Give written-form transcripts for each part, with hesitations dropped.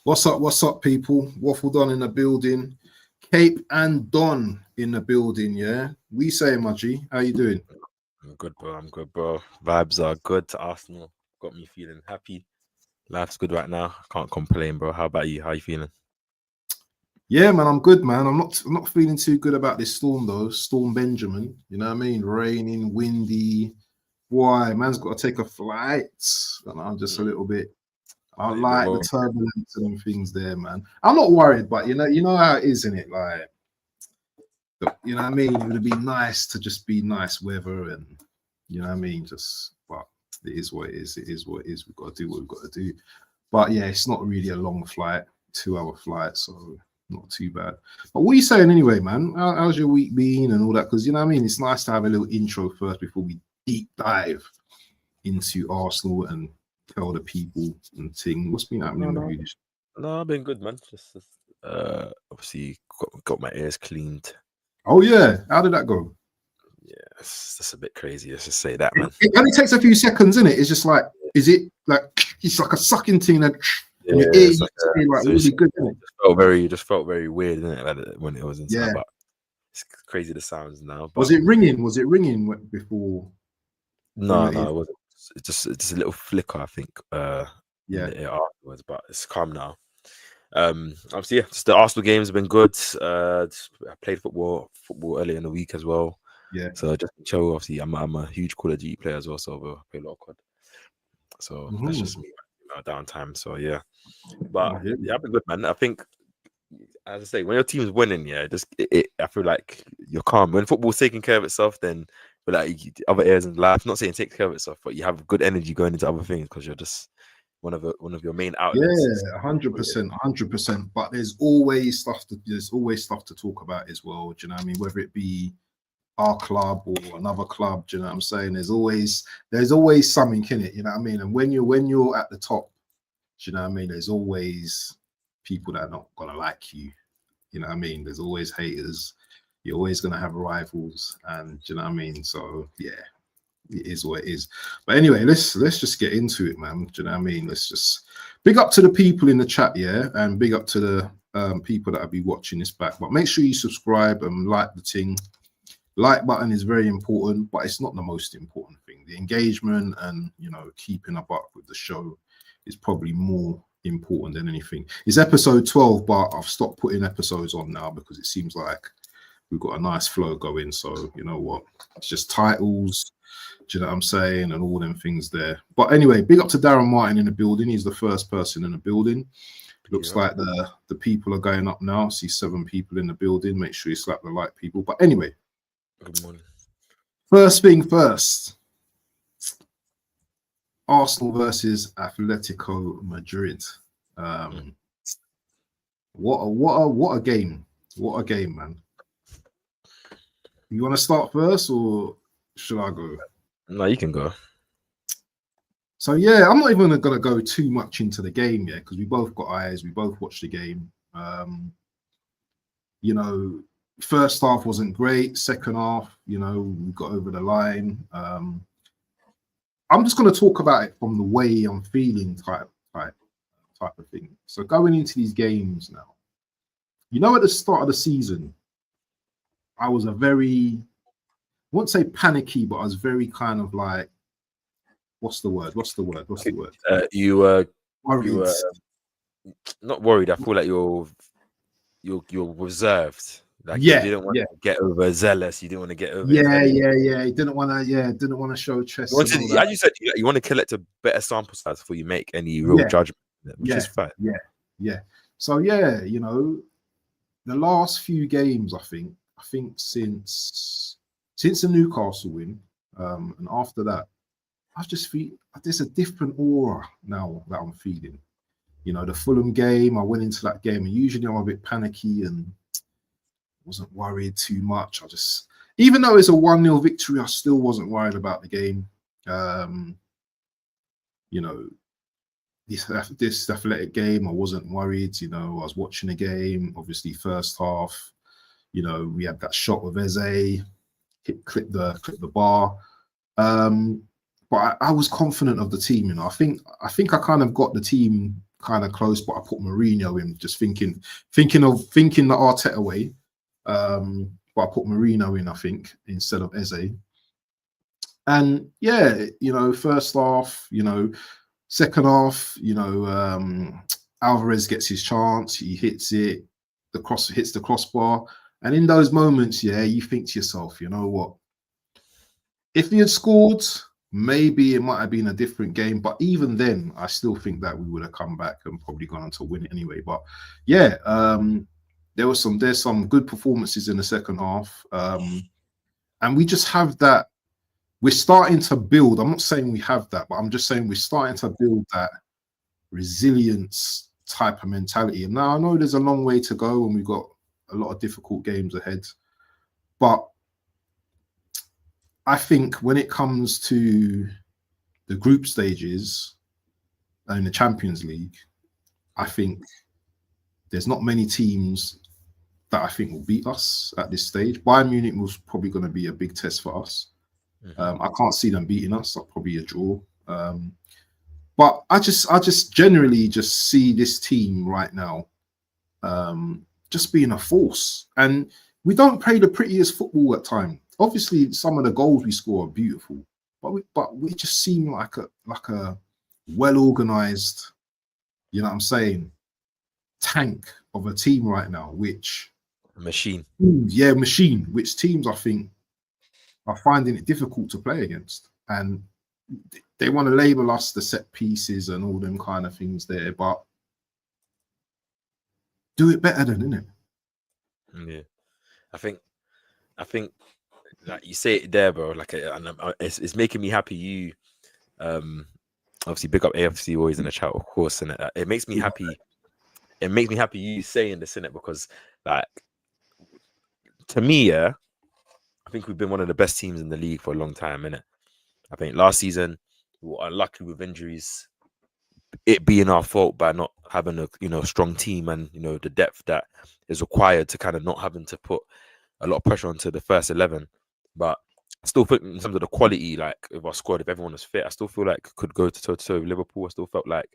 What's up, people? Waffle Don in the building. Cape and Don in the building, yeah? We say, Maji, how you doing? I'm good, bro. I'm good, bro. Vibes are good to Arsenal. Got me feeling happy. Life's good right now. Can't complain, bro. How about you? How you feeling? Yeah, man, I'm good, man. I'm not feeling too good about this storm though. Storm Benjamin, you know what I mean? Raining, windy. Why, man's got to take a flight. And I'm just a little bit. I A bit like the wrong. turbulence and things there, man. I'm not worried, but you know how it is, isn't it? Like, you know what I mean? It would be nice to just be nice weather, and you know what I mean. Just, but it is what it is. It is what it is. We've got to do what we've got to do. But yeah, it's not really a long flight, 2-hour flight, so not too bad. But what are you saying anyway, man? How's your week been and all that? Because you know what I mean. It's nice to have a little intro first before we deep dive into Arsenal and tell the people and thing. What's been happening with you? No, I've been good, man. Just obviously got my ears cleaned. Oh yeah, how did that go? Yeah, that's a bit crazy. Let's just say that, man. It only takes a few seconds, isn't it? It's just like, is it like it's like a sucking thing and Yeah, your ear it's like, like so really good, isn't it? just felt very weird, didn't it? Like, when it was inside, Yeah. but it's crazy the sounds now. But Was it ringing? Was it ringing before? no, it wasn't. It's just a little flicker, I think. Yeah. In the air afterwards, but it's calm now. Obviously, yeah, just the Arsenal games have been good. I played football earlier in the week as well. Yeah. So just chill. Obviously, I'm a huge Call of Duty player as well, so I play a lot of COD. So that's just me, downtime. So yeah, but yeah, I've been good, man. I think, as I say, when your team's winning, yeah, I feel like you're calm. When football's taking care of itself, then but like other areas in life, not saying take care of itself, but you have good energy going into other things because you're just one of your main outlets. Yeah, 100%. But there's always stuff to talk about as well. Do you know what I mean? Whether it be our club or another club, do you know what I'm saying? There's always something in it, you know what I mean? And when you're at the top, do you know what I mean? There's always people that are not gonna like you. You know what I mean? There's always haters. You're always gonna have rivals, and do you know what I mean? So yeah, it is what it is. But anyway, let's just get into it, man. Do you know what I mean? Let's just big up to the people in the chat, yeah, and big up to the people that will be watching this back. But make sure you subscribe and like the thing. Like button is very important, but it's not the most important thing. The engagement and keeping up with the show is probably more important than anything. It's episode 12, but I've stopped putting episodes on now because it seems like we've got a nice flow going. So you know what? It's just titles. Do you know what I'm saying? And all them things there. But anyway, big up to Darren Martin in the building. He's the first person in the building. Looks like the people are going up now. I see 7 people in the building. Make sure you slap the like people. But anyway, good morning. First thing first. Arsenal versus Atletico Madrid. What a game. What a game, man. You want to start first or should I go? No, you can go. So yeah, I'm not even going to go too much into the game yet because we both got eyes. We both watched the game. First half wasn't great. Second half, we got over the line. I'm just going to talk about it from the way I'm feeling type of thing. So going into these games now, at the start of the season, I was I won't say panicky, but I was very kind of like, what's the word? You were worried. Not worried. I feel like you're reserved. Like you didn't want to get overzealous. You didn't want to get over. Yeah. You didn't want to show chest. As you said, you want to collect a better sample size before you make any real judgment, which is fine. Yeah. So the last few games, I think since the Newcastle win, and after that, I just feel there's a different aura now that I'm feeling. The Fulham game, I went into that game, and usually I'm a bit panicky and wasn't worried too much. Even though it's a 1-0 victory, I still wasn't worried about the game. This Athletic game, I wasn't worried. I was watching the game. Obviously, first half, we had that shot with Eze, clip the bar. But I was confident of the team. I think I kind of got the team kind of close, but I put Mourinho in, just thinking the Arteta way. But I put Mourinho in, I think, instead of Eze. And yeah, first half, second half, Alvarez gets his chance, he hits it, hits the crossbar. And in those moments, yeah, you think to yourself, you know what? If he had scored, maybe it might have been a different game. But even then, I still think that we would have come back and probably gone on to win it anyway. But yeah, there's some good performances in the second half. And we just have that. We're starting to build. I'm not saying we have that, but I'm just saying we're starting to build that resilience type of mentality. And now I know there's a long way to go and we've got a lot of difficult games ahead. But I think when it comes to the group stages and the Champions League, I think there's not many teams that I think will beat us at this stage. Bayern Munich was probably going to be a big test for us. I can't see them beating us. Probably a draw. But I just generally just see this team right now just being a force. And we don't play the prettiest football at times. Obviously, some of the goals we score are beautiful, but we just seem like a well-organized, you know what I'm saying, tank of a team right now, which machine. Yeah, machine, which teams I think are finding it difficult to play against. And they want to label us the set pieces and all them kind of things there, but do it better than, innit? Yeah. I think like you say it there, bro, like it's making me happy you obviously big up AFC always in the chat, of course, and it makes me happy. It makes me happy you saying this, innit, because like to me, yeah, I think we've been one of the best teams in the league for a long time, innit? I think last season we were unlucky with injuries, it being our fault by not having a strong team and the depth that is required to kind of not having to put a lot of pressure onto the first 11. But I still think in terms of the quality, like of our squad, if everyone was fit, I still feel like could go to toe-to-toe with Liverpool. I still felt like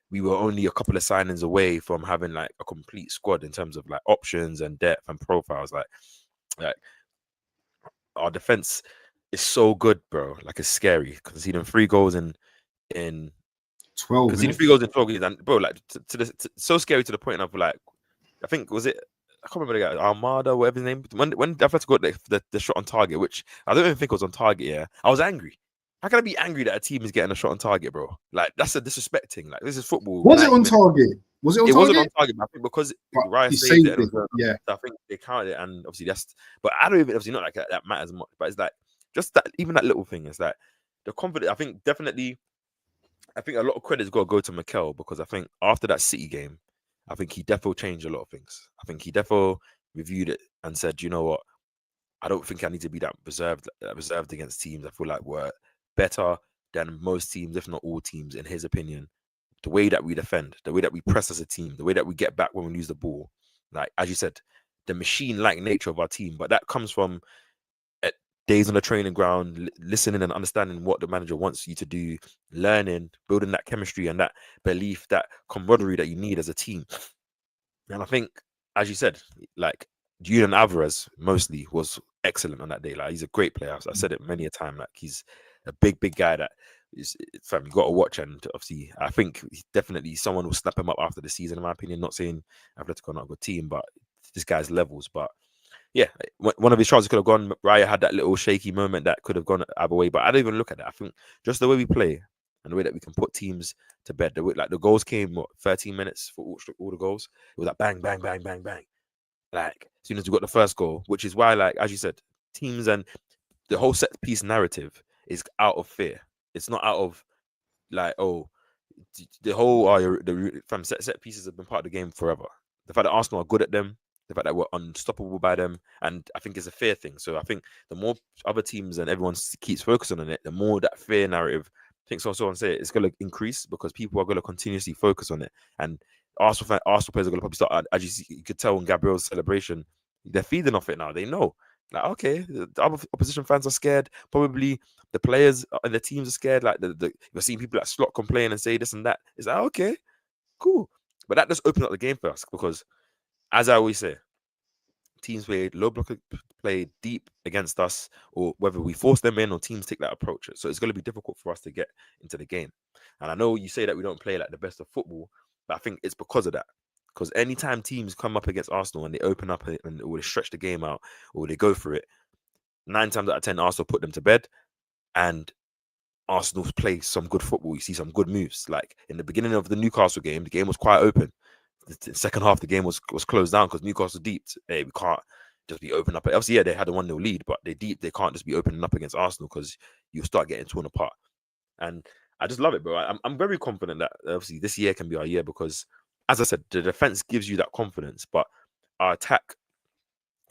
we were only a couple of signings away from having like a complete squad in terms of like options and depth and profiles. Like our defense is so good, bro. Like it's scary conceding 3 goals in 12. Conceding 3 goals in 12 games, and bro, like so scary to the point of like, I think was it. I can't remember the guy, Armada, whatever his name. When Atletico got the shot on target, which I don't even think was on target. Yeah, I was angry. How can I be angry that a team is getting a shot on target, bro? Like that's a disrespecting. Like this is football. Was it on target? Was it on target? It wasn't on target, but I think because Raya saved it. Yeah, I think they counted it, and obviously that's. But I don't even obviously not like that matters much. But it's like just that even that little thing is like the confidence. I think definitely. I think a lot of credit's got to go to Mikel because I think after that City game, I think he definitely changed a lot of things. I think he definitely reviewed it and said, you know what, I don't think I need to be that reserved against teams. I feel like we're better than most teams, if not all teams, in his opinion. The way that we defend, the way that we press as a team, the way that we get back when we lose the ball. Like, as you said, the machine-like nature of our team. But that comes from days on the training ground, listening and understanding what the manager wants you to do, learning, building that chemistry and that belief, that camaraderie that you need as a team. And I think, as you said, like Julian Alvarez mostly was excellent on that day. Like he's a great player. I've said it many a time. Like he's a big guy that is, fam, you got to watch. And obviously, I think definitely someone will snap him up after the season. In my opinion, not saying Atletico are not a good team, but this guy's levels. But yeah, one of his chances could have gone. Raya had that little shaky moment that could have gone either way, but I don't even look at that. I think just the way we play and the way that we can put teams to bed. The way, like the goals came 13 minutes for all the goals. It was like bang, bang, bang, bang, bang. Like as soon as we got the first goal, which is why, like as you said, teams and the whole set piece narrative is out of fear. It's not out of like the whole the set pieces have been part of the game forever. The fact that Arsenal are good at them. The fact that we're unstoppable by them, and I think it's a fear thing. So I think the more other teams and everyone keeps focusing on it, the more that fear narrative, I think so and say it's going to increase because people are going to continuously focus on it. And Arsenal players are going to probably start, as you could tell in Gabriel's celebration, they're feeding off it now. They know, like, okay, the other opposition fans are scared. Probably the players and the teams are scared. Like you're seeing people like Slot complain and say this and that. It's like, okay, Cool. But that just opened up the game for us because, as I always say, teams play low block, play deep against us, or whether we force them in or teams take that approach. So it's going to be difficult for us to get into the game. And I know you say that we don't play like the best of football, but I think it's because of that. Because anytime teams come up against Arsenal and they open up and or they stretch the game out or they go for it, 9 times out of 10, Arsenal put them to bed, and Arsenal play some good football. You see some good moves. Like in the beginning of the Newcastle game, the game was quite open. The second half, the game was closed down because Newcastle deeped. Hey, we can't just be open up. Obviously, yeah, they had a 1-0 lead, but they can't just be opening up against Arsenal because you start getting torn apart. And I just love it, bro. I'm very confident that obviously this year can be our year because, as I said, the defense gives you that confidence, but our attack,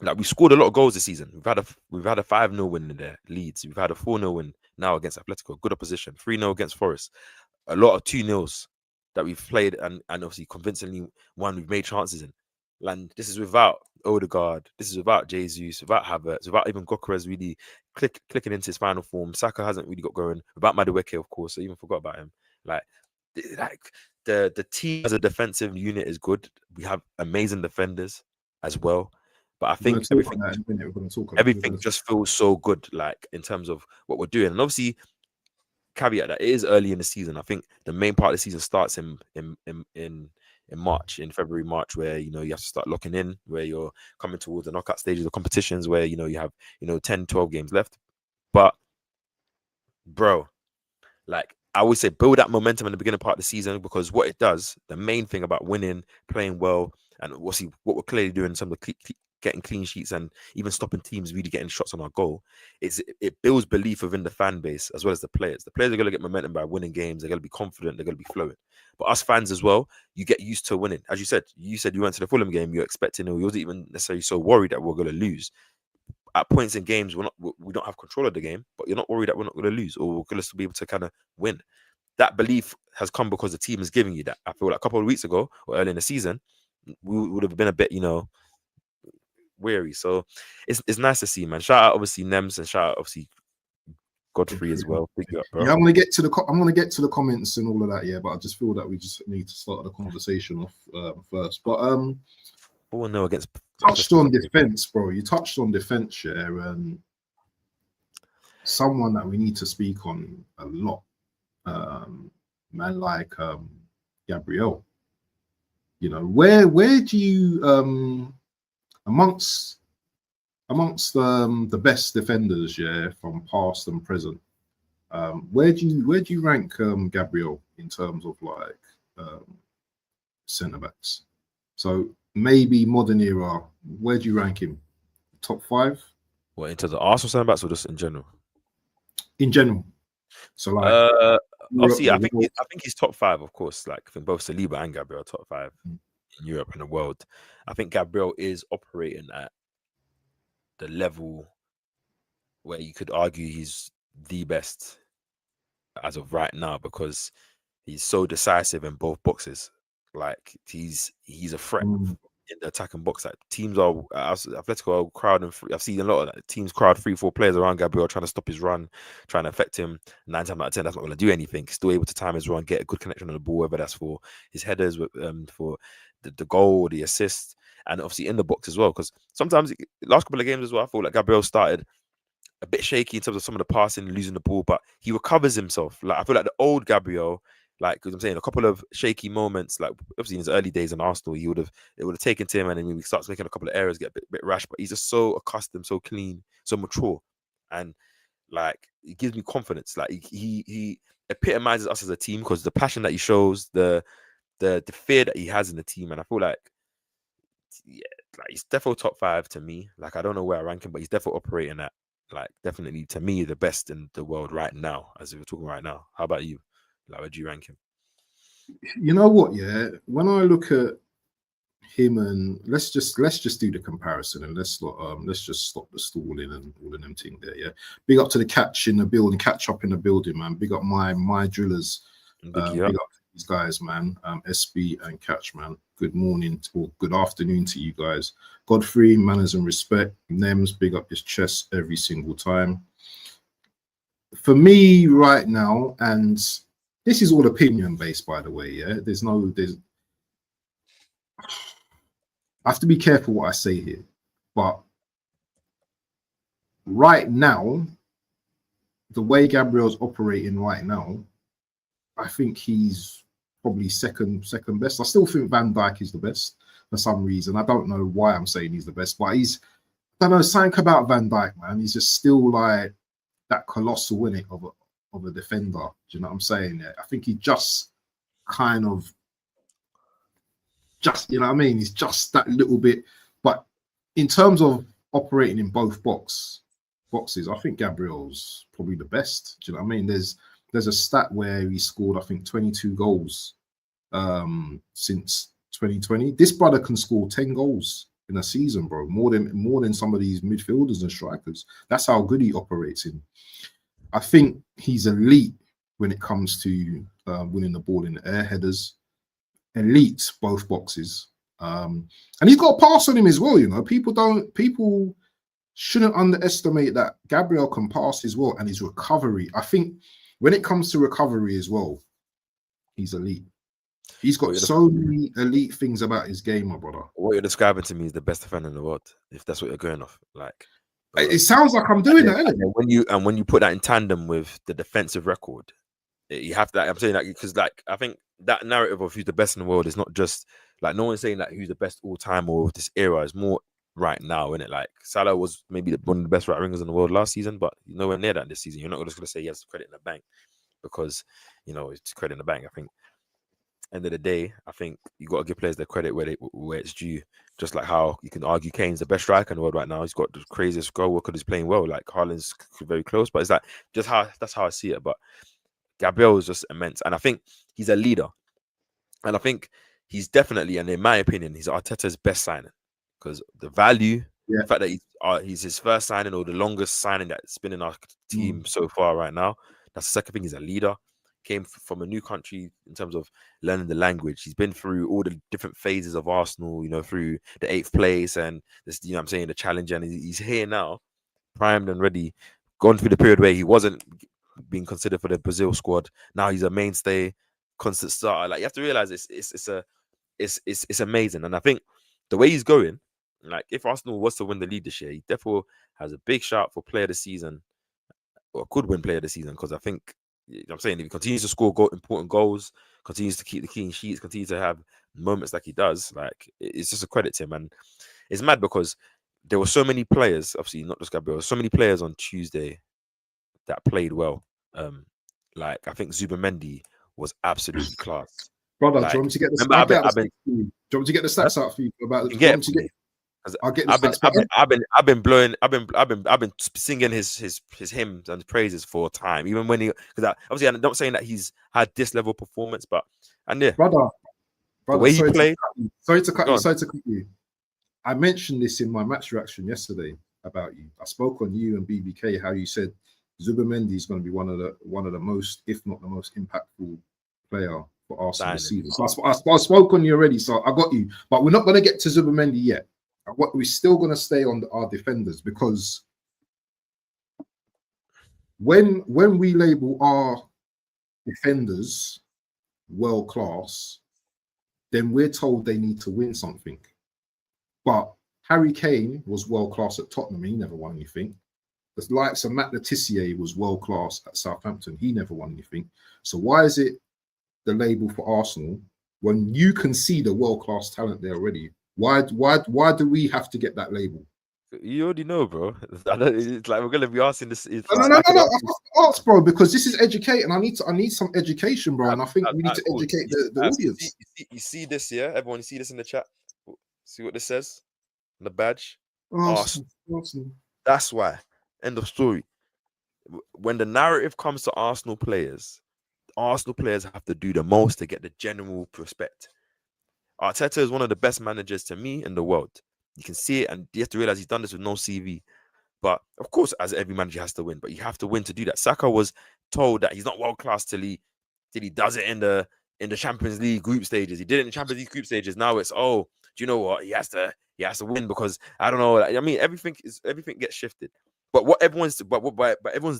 like we scored a lot of goals this season. We've had a 5-0 win in there, Leeds. We've had a 4-0 win now against Atletico, good opposition. 3-0 against Forest. A lot of 2-0s that we've played and obviously convincingly won. We've made chances in. And this is without Odegaard. This is without Jesus, without Havertz, without even Gokeres really clicking into his final form. Saka hasn't really got going. Without Madueke, of course. I even forgot about him. Like the team as a defensive unit is good. We have amazing defenders as well. But I think everything just feels so good, like in terms of what we're doing. And obviously, caveat that it is early in the season. I think the main part of the season starts in March, in February, March, where you have to start locking in, where you're coming towards the knockout stages of competitions, where you have 10, 12 games left. But bro, like I always say, build that momentum in the beginning part of the season, because what it does, the main thing about winning, playing well, and what we're clearly doing in terms of getting clean sheets and even stopping teams really getting shots on our goal, it builds belief within the fan base as well as the players. The players are going to get momentum by winning games. They're going to be confident. They're going to be flowing. But us fans as well, you get used to winning. As you said you went to the Fulham game, you're expecting, or you wasn't even necessarily so worried that we're going to lose. At points in games, we don't have control of the game, but you're not worried that we're not going to lose, or we're going to still be able to kind of win. That belief has come because the team is giving you that. I feel like a couple of weeks ago or early in the season, we would have been a bit, weary. So it's nice to see, man. Shout out obviously Nems, and shout out obviously Godfrey as well. Big up, bro. Yeah, I'm gonna get to the comments and all of that. Yeah, but I just feel that we just need to start the conversation off first. But 4-0 against. Touched on defense, bro. You touched on defense, yeah, and someone that we need to speak on a lot, man, like Gabriel. Where do you amongst the best defenders, yeah, from past and present, where do you rank Gabriel in terms of like centre backs? So maybe modern era, where do you rank him? Top 5? What, into the Arsenal centre backs or just in general? In general. So like obviously, I think he's top 5, of course. Like I think both Saliba and Gabriel are top 5 in Europe and the world. I think Gabriel is operating at the level where you could argue he's the best as of right now, because he's so decisive in both boxes. Like he's a threat in the attacking box. Like teams are Atletico are crowding. I've seen a lot of that. Teams crowd 3-4 players around Gabriel, trying to stop his run, trying to affect him. 9 times out of 10, that's not going to do anything. He's still able to time his run, get a good connection on the ball, whether that's for his headers, for the goal, the assist, and obviously in the box as well. Because sometimes, last couple of games as well, I feel like Gabriel started a bit shaky in terms of some of the passing, losing the ball, but he recovers himself. Like I feel like the old Gabriel, like I'm saying, a couple of shaky moments, like obviously in his early days in Arsenal, it would have taken to him, and then he starts making a couple of errors, get a bit rash, but he's just so accustomed, so clean, so mature, and like it gives me confidence. Like he epitomizes us as a team, because the passion that he shows, the fear that he has in the team, and I feel like, yeah, like he's definitely top 5 to me. Like I don't know where I rank him, but he's definitely operating at, like, definitely to me the best in the world right now, as we're talking right now. How about you? Like, where do you rank him? You know what? Yeah, when I look at him, and let's just do the comparison, and let's just stop the stalling and all of them thing there. Yeah, big up to the catch in the building, catch up in the building, man. Big up my drillers. Big up to these guys, man. SB and Catch, man. Good morning or good afternoon to you guys. Godfrey, manners and respect. Nems, big up his chest every single time. For me right now, and this is all opinion based, by the way, yeah. I have to be careful what I say here, but right now, the way Gabriel's operating right now, I think he's probably second best. I still think Van Dijk is the best for some reason. I don't know why I'm saying he's the best, but I don't know, something about Van Dijk, man. He's just still like that colossal in it of a defender. Do you know what I'm saying? I think he just kind of you know what I mean? He's just that little bit. But in terms of operating in both boxes, I think Gabriel's probably the best. Do you know what I mean? There's a stat where he scored, I think, 22 goals since 2020. This brother can score 10 goals in a season, bro. More than some of these midfielders and strikers. That's how good he operates in. I think he's elite when it comes to winning the ball in the air, headers. Elite both boxes. And he's got a pass on him as well, you know. People shouldn't underestimate that Gabriel can pass as well, and his recovery. I think when it comes to recovery as well, he's elite. He's got so many elite things about his game, my brother. What you're describing to me is the best defender in the world, if that's what you're going off. Like, it sounds like I'm doing that, isn't it? When you put that in tandem with the defensive record, you have to. I'm saying that because, like, I think that narrative of who's the best in the world is not just like no one's saying that who's the best all time or this era. Is more right now, isn't it? Like Salah was maybe one of the best right wingers in the world last season, but nowhere near that this season. You're not just going to say he has credit in the bank because it's credit in the bank. I think end of the day, I think you got to give players their credit where it's due. Just like how you can argue Kane's the best striker in the world right now. He's got the craziest goal because he's playing well. Like Haaland's very close, but it's like that's how I see it. But Gabriel is just immense, and I think he's a leader, and I think he's definitely, and in my opinion, he's Arteta's best signing because the value, the fact that he's his first signing or the longest signing that's been in our team so far right now. That's the second thing. He's a leader. Came from a new country in terms of learning the language. He's been through all the different phases of Arsenal, through the 8th place and this, I'm saying, the challenge, and he's here now, primed and ready. Gone through the period where he wasn't being considered for the Brazil squad. Now he's a mainstay, constant starter. Like, you have to realize it's amazing. And I think the way he's going, like, if Arsenal was to win the league this year, he definitely has a big shout for player of the season, or could win player of the season, because I think, I'm saying, if he continues to score important goals, continues to keep the clean sheets, continues to have moments like he does, like, it's just a credit to him. And it's mad because there were so many players, obviously not just Gabriel, so many players on Tuesday that played well. Like, I think Zubimendi was absolutely class. Brother, like, do you want me to get the stats out? Do you want me to get the stats out for you about the? I've been singing his hymns and praises for a time, even when because obviously I'm not saying that he's had this level of performance, but brother, the way he played. Sorry to cut you. I mentioned this in my match reaction yesterday about you. I spoke on you and BBK how you said Zubimendi is going to be one of the most, if not the most, impactful player for Arsenal this season. So I spoke on you already, so I got you. But we're not going to get to Zubimendi yet. We're still going to stay on our defenders, because when we label our defenders world class, then we're told they need to win something. But Harry Kane was world class at Tottenham. He never won anything. The likes of Matt Letizia was world class at Southampton. He never won anything. So why is it the label for Arsenal when you can see the world class talent there already? Why do we have to get that label? You already know, bro. It's like we're gonna be asking this. No. I have to ask, bro, because this is educating. I need some education, bro, and I think we need to educate the audience. You see this, yeah? Everyone, you see this in the chat? See what this says? The badge. Arsenal. That's why. End of story. When the narrative comes to Arsenal players have to do the most to get the general respect. Arteta is one of the best managers to me in the world. You can see it, and you have to realize he's done this with no CV. But of course, as every manager has to win, but you have to win to do that. Saka was told that he's not world class till he does it in the Champions League group stages. He did it in the Champions League group stages. Now it's, do you know what? He has to win because I don't know. I mean, everything gets shifted. But everyone's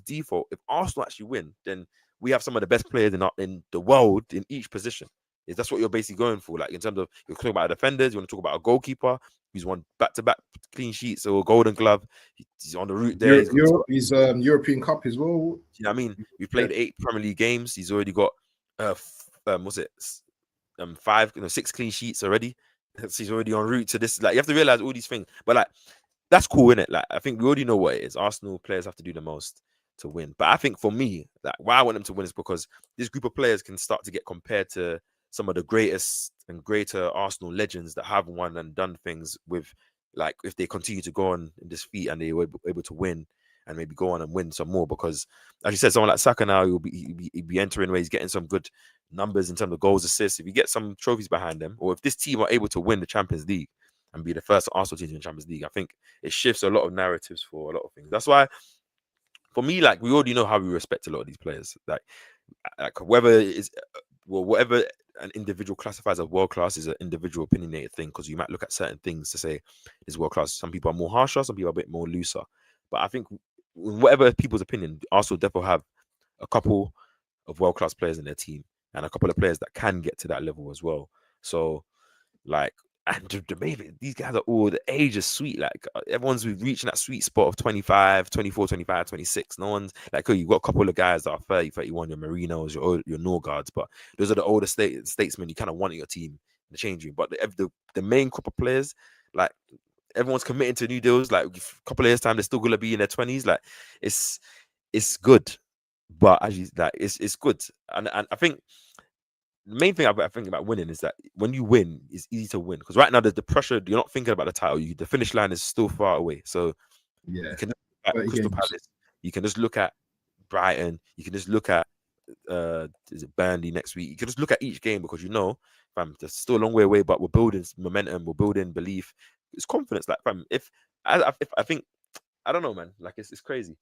default, if Arsenal actually win, then we have some of the best players in the world in each position. That's what you're basically going for? Like in terms of you're talking about defenders, you want to talk about a goalkeeper who's won back-to-back clean sheets or Golden Glove. He's on the route there. He's European Cup as well. You know what I mean? We played 8 Premier League games. He's already got what's it? 6 clean sheets already. He's already en route to this. Like you have to realize all these things, but like that's cool, innit? Like I think we already know what it is. Arsenal players have to do the most to win. But I think for me, like why I want them to win is because this group of players can start to get compared to some of the greatest and greater Arsenal legends that have won and done things with, like if they continue to go on in this feat and they were able to win and maybe go on and win some more. Because as you said, someone like Saka now, he'll be entering where he's getting some good numbers in terms of goals, assists. If you get some trophies behind them, or if this team are able to win the Champions League and be the first Arsenal team in the Champions League, I think it shifts a lot of narratives for a lot of things. That's why, for me, like we already know how we respect a lot of these players. Like whether it's whatever an individual classifies as world class is an individual opinionated thing, because you might look at certain things to say is world class. Some people are more harsher, some people are a bit more looser. But I think whatever people's opinion, Arsenal definitely have a couple of world class players in their team and a couple of players that can get to that level as well. So like, and maybe these guys are all, the age is sweet. Like everyone's reaching that sweet spot of 25, 24, 25, 26. No one's like, oh, you've got a couple of guys that are 30, 31, your Marinos, your Norgards, but those are the older statesmen you kind of want in your team in the change room. But the main group of players, like everyone's committing to new deals. Like a couple of years time, they're still gonna be in their 20s. Like it's good, but actually, like it's good. And I think the main thing I think about winning is that when you win, it's easy to win, because right now there's the pressure. You're not thinking about the title. The finish line is still far away. So yeah, you can look at Crystal Palace. You can just look at Brighton. You can just look at is it Burnley next week. You can just look at each game, because you know, fam, there's still a long way away, but we're building momentum. We're building belief. It's confidence. Like, fam, if I think, I don't know, man. Like it's crazy.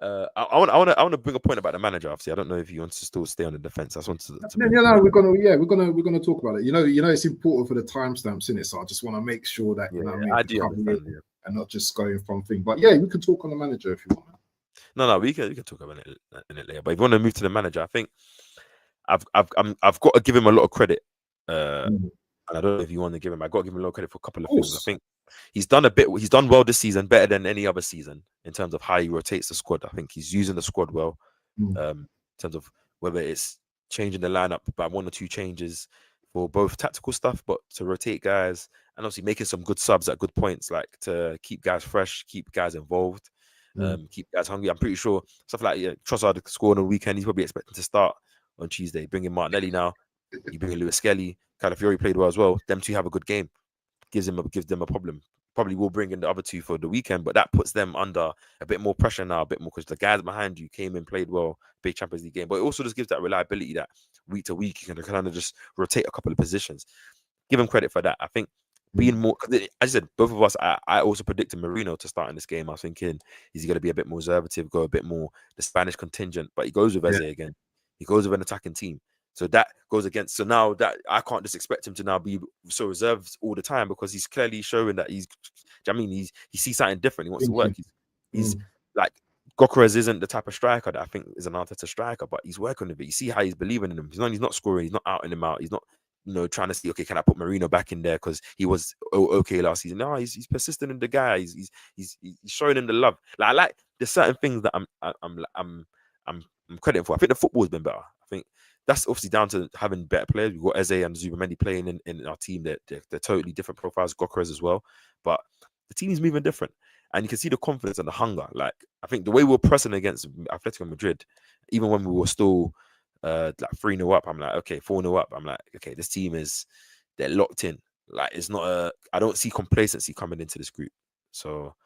I want to bring a point about the manager. Obviously, I don't know if you want to still stay on the defense. I just want to we're gonna talk about it. You know, it's important for the timestamps in it. So I just want to make sure that I do understand, and not just going from thing. But yeah, we can talk on the manager if you want. No, we can talk about it in it later. But if you want to move to the manager, I think I've got to give him a lot of credit. And I don't know if you want to give him. I got to give him a lot of credit for a couple of things. I think he's done well this season, better than any other season in terms of how he rotates the squad. I think he's using the squad well, in terms of whether it's changing the lineup by 1 or 2 changes for both tactical stuff, but to rotate guys, and obviously making some good subs at good points, like to keep guys fresh, keep guys involved, keep guys hungry. I'm pretty sure stuff like Trossard scored on the weekend. He's probably expecting to start on Tuesday. Bring in Martinelli now. You bring in Lewis Skelly. Calafiori played well as well. Them two have a good game. Gives them a problem. Probably will bring in the other 2 for the weekend, but that puts them under a bit more pressure now, a bit more, because the guys behind you came in, played well, big Champions League game. But it also just gives that reliability that week to week you can kind of just rotate a couple of positions. Give him credit for that. I think being more, as I said, both of us, I also predicted Marino to start in this game. I was thinking, is he going to be a bit more conservative, go a bit more the Spanish contingent? But he goes with Eze again. He goes with an attacking team. So that goes against. So now that I can't just expect him to now be so reserved all the time, because he's clearly showing that he sees something different. He wants to work. He's like, Gokrez isn't the type of striker that I think is an Arteta striker, but he's working with it. You see how he's believing in him. He's not scoring. He's not outing him out. He's not, trying to see, okay, can I put Marino back in there because he was okay last season? No, he's persistent in the guy. He's showing him the love. Like, I like there's certain things that I'm crediting for. I think the football's been better. I think that's obviously down to having better players. We've got Eze and Zubamendi playing in our team. They're totally different profiles. Gokrez as well, but the team is moving different, and you can see the confidence and the hunger. Like, I think the way we were pressing against Atletico Madrid, even when we were still like 3-0 up, I'm like, okay, 4-0 up, I'm like, okay, this team they're locked in. Like, it's not I don't see complacency coming into this group. So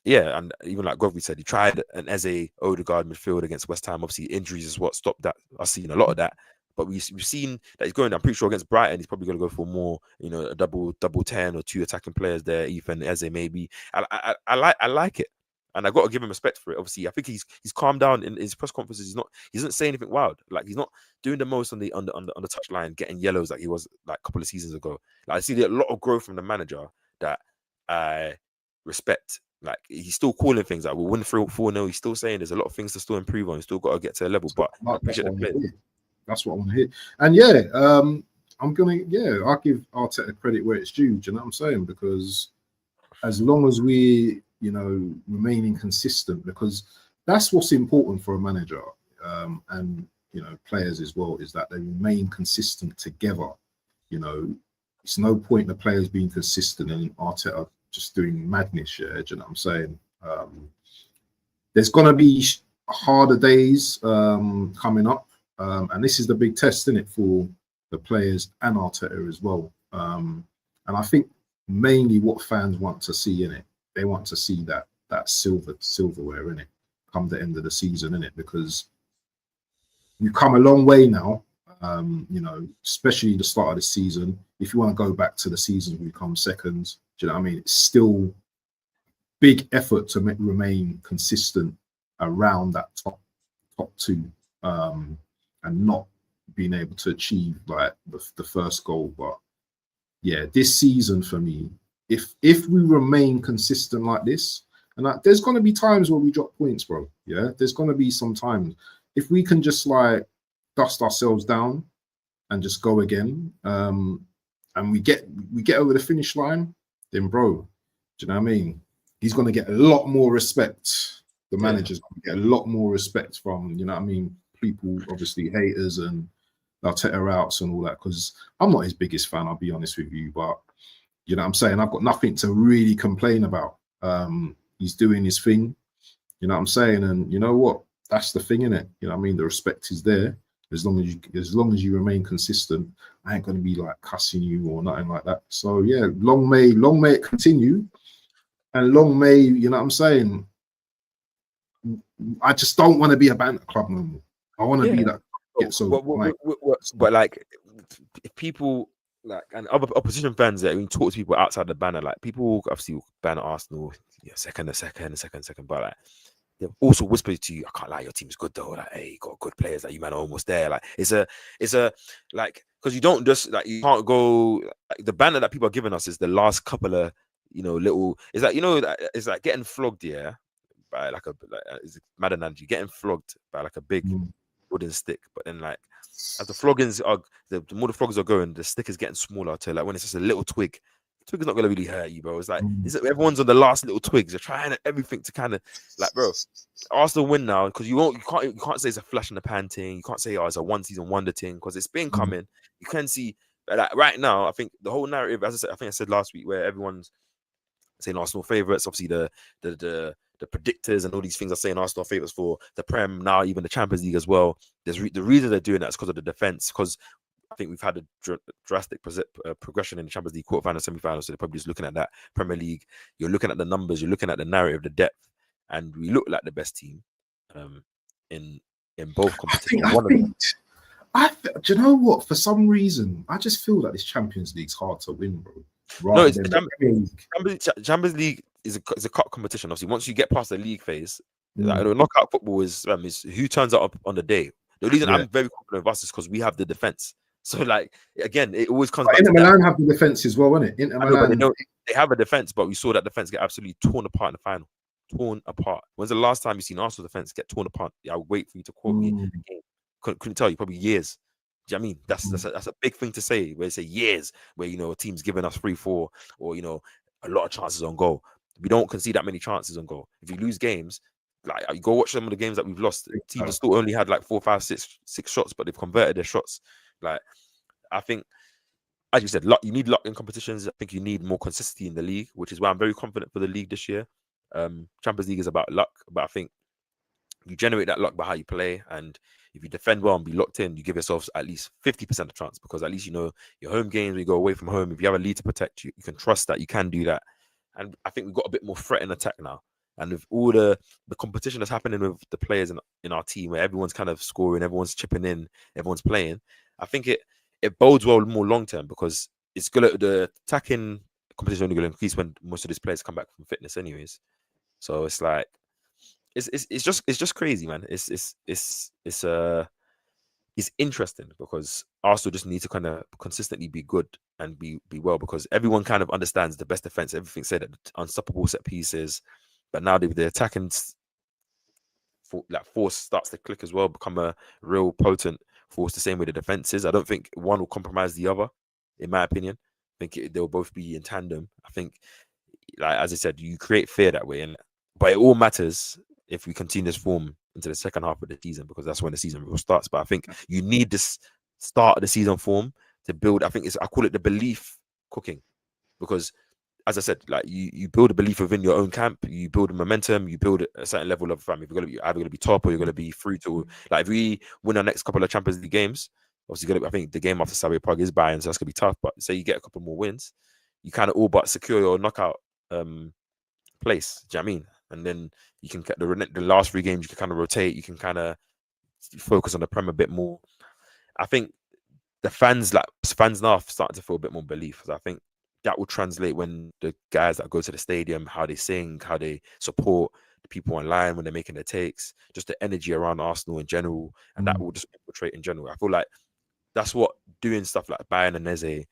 yeah, and even like Govey said, he tried an Eze Odegaard midfield against West Ham. Obviously, injuries is what stopped that. I've seen a lot of that, but we've seen that he's going. I'm pretty sure against Brighton, he's probably going to go for more, a double 10 or 2 attacking players there. Ethan Eze maybe. I like it, and I got to give him respect for it. Obviously, I think he's calmed down in his press conferences. He doesn't say anything wild. Like, he's not doing the most on the touchline, getting yellows like he was like a couple of seasons ago. Like, I see a lot of growth from the manager that I respect. Like, he's still calling things like, we'll win 4-0. He's still saying there's a lot of things to still improve on. He's still got to get to a level, but I appreciate the play. That's what I want to hear. And yeah, I'll give Arteta credit where it's due. Do you know what I'm saying? Because as long as we, remaining consistent, because that's what's important for a manager, and players as well, is that they remain consistent together. It's no point the players being consistent and Arteta just doing madness. Yeah, do you know what I'm saying? There's gonna be harder days coming up, and this is the big test, isn't it, for the players and Arteta as well. And I think mainly what fans want to see in it, they want to see that silverware in it come the end of the season, in it, because we've come a long way now. Especially the start of the season. If you want to go back to the season we come second, do you know what I mean? It's still big effort to remain consistent around that top two, and not being able to achieve like the first goal. But yeah, this season for me, if we remain consistent like this, and there's going to be times where we drop points, bro. Yeah, there's going to be some times. If we can just like dust ourselves down and just go again, and we get over the finish line, then bro, do you know what I mean? He's going to get a lot more respect. The manager's going to get a lot more respect from, you know what I mean, people, obviously haters and Arteta outs and all that, because I'm not his biggest fan, I'll be honest with you, but you know what I'm saying, I've got nothing to really complain about. He's doing his thing, you know what I'm saying, and you know what? That's the thing, innit? You know what I mean? The respect is there. As long as you remain consistent, I ain't gonna be like cussing you or nothing like that. So yeah, long may it continue, and long may, you know what I'm saying. I just don't want to be a banter club no more. I want to be that. But like, if people like, and other opposition fans that when you talk to people outside the banner, like people obviously banner Arsenal, second, but like, they've also whispered to you, I can't lie, your team's good though. Like, hey, you got good players. Like, you man are almost there. Like, it's a like, because you don't just like, you can't go. Like, the banner that people are giving us is the last couple of little. It's like it's like getting flogged, by like it's a mad analogy, getting flogged by like a big wooden stick. But then like, as the floggings are, the more the floggings are going, the stick is getting smaller to like when it's just a little twig. Twig is not gonna really hurt you, bro. It's like everyone's on the last little twigs. They're trying everything to kind of like, bro. Arsenal win now because you can't say it's a flash in the pan thing. You can't say it's a one season wonder thing because it's been coming. You can see like right now. I think the whole narrative, as I said, I think I said last week, where everyone's saying Arsenal favourites. Obviously, the predictors and all these things are saying Arsenal favourites for the Prem, now even the Champions League as well. The reason they're doing that is because of the defence. Because I think we've had a drastic progression in the Champions League quarterfinals, semi-finals. So they're probably just looking at that. Premier League, you're looking at the numbers, you're looking at the narrative, the depth, and we look like the best team in both competitions. Do you know what? For some reason, I just feel that this Champions League's hard to win, bro. No, it's Champions League is a cup competition. Obviously, once you get past the league phase, like, knockout football is who turns up on the day. The reason I'm very confident of us is because we have the defense. So, like, again, it always comes back to Milan have the defense as well, innit? Inter Milan, they have a defense, but we saw that defense get absolutely torn apart in the final. Torn apart. When's the last time you've seen Arsenal defense get torn apart? I'll wait for you to quote me the game. Couldn't tell you, probably years. Do you know what I mean? That's a big thing to say, where they say years, where a team's giving us 3-4 or a lot of chances on goal. We don't concede that many chances on goal. If you lose games, like, you go watch some of the games that we've lost, teams have still only had like 4, 5, 6 shots, but they've converted their shots. Like, I think, as you said, luck. You need luck in competitions. I think you need more consistency in the league, which is why I'm very confident for the league this year. Champions League is about luck, but I think you generate that luck by how you play, and if you defend well and be locked in, you give yourselves at least 50% of chance, because at least your home games, when you go away from home, if you have a lead to protect, you can trust that you can do that. And I think we've got a bit more threat in attack now. And with all the competition that's happening with the players in our team, where everyone's kind of scoring, everyone's chipping in, everyone's playing, I think it bodes well more long term, because it's gonna, the attacking competition only going to increase when most of these players come back from fitness, anyways. So it's like it's just crazy, man. It's interesting, because Arsenal just need to kind of consistently be good and be well, because everyone kind of understands the best defense. Everything said that unstoppable set pieces, but now the attacking force starts to click as well, become a real potent force the same way the defense is. I don't think one will compromise the other, in my opinion. I think they'll both be in tandem. I think, like as I said, you create fear that way, but it all matters if we continue this form into the second half of the season, because that's when the season really starts. But I think you need this start of the season form to build. I call it the belief cooking, because as I said, like you build a belief within your own camp, you build a momentum, you build a certain level of family. You're either going to be top or you're going to be through to, like, if we win our next couple of Champions League games, obviously I think the game after Slavia Prague is Bayern, so that's going to be tough. But say you get a couple more wins, you kind of all but secure your knockout place. Do you know what I mean? And then you can get the last 3 games, you can kind of rotate, you can kind of focus on the Prem a bit more. I think the fans now are starting to feel a bit more belief. So I think that will translate when the guys that go to the stadium, how they sing, how they support the people online when they're making their takes, just the energy around Arsenal in general, and that will just infiltrate in general. I feel like that's what doing stuff like Bayern and Eze,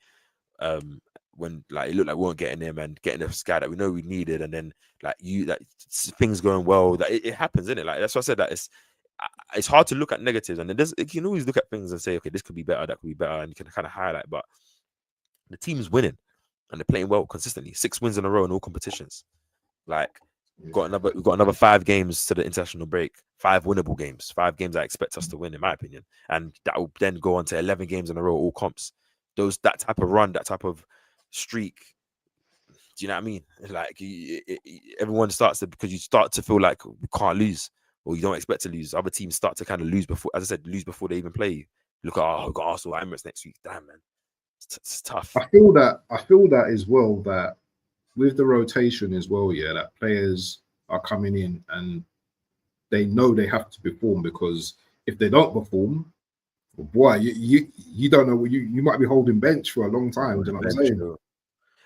when like it looked like we weren't getting him and getting this guy that we know we needed, and then things going well, that it happens, isn't it? Like that's what I said, that it's hard to look at negatives, and you can always look at things and say, okay, this could be better, that could be better, and you can kind of highlight, but the team's winning and they're playing well consistently. 6 wins in a row in all competitions. Like we've got another 5 games to the international break, 5 winnable games, 5 games I expect us to win, in my opinion, and that will then go on to 11 games in a row, all comps. That type of run, that type of streak. Do you know what I mean? Like everyone starts to, because you start to feel like we can't lose, or you don't expect to lose. Other teams start to kind of lose before, as I said, lose before they even play you. Look at we've got Arsenal, Emirates next week. Damn, man. It's tough. I feel that as well, that with the rotation as well, yeah, that players are coming in and they know they have to perform, because if they don't perform, boy, you don't know, you might be holding bench for a long time. Do you know what I'm saying?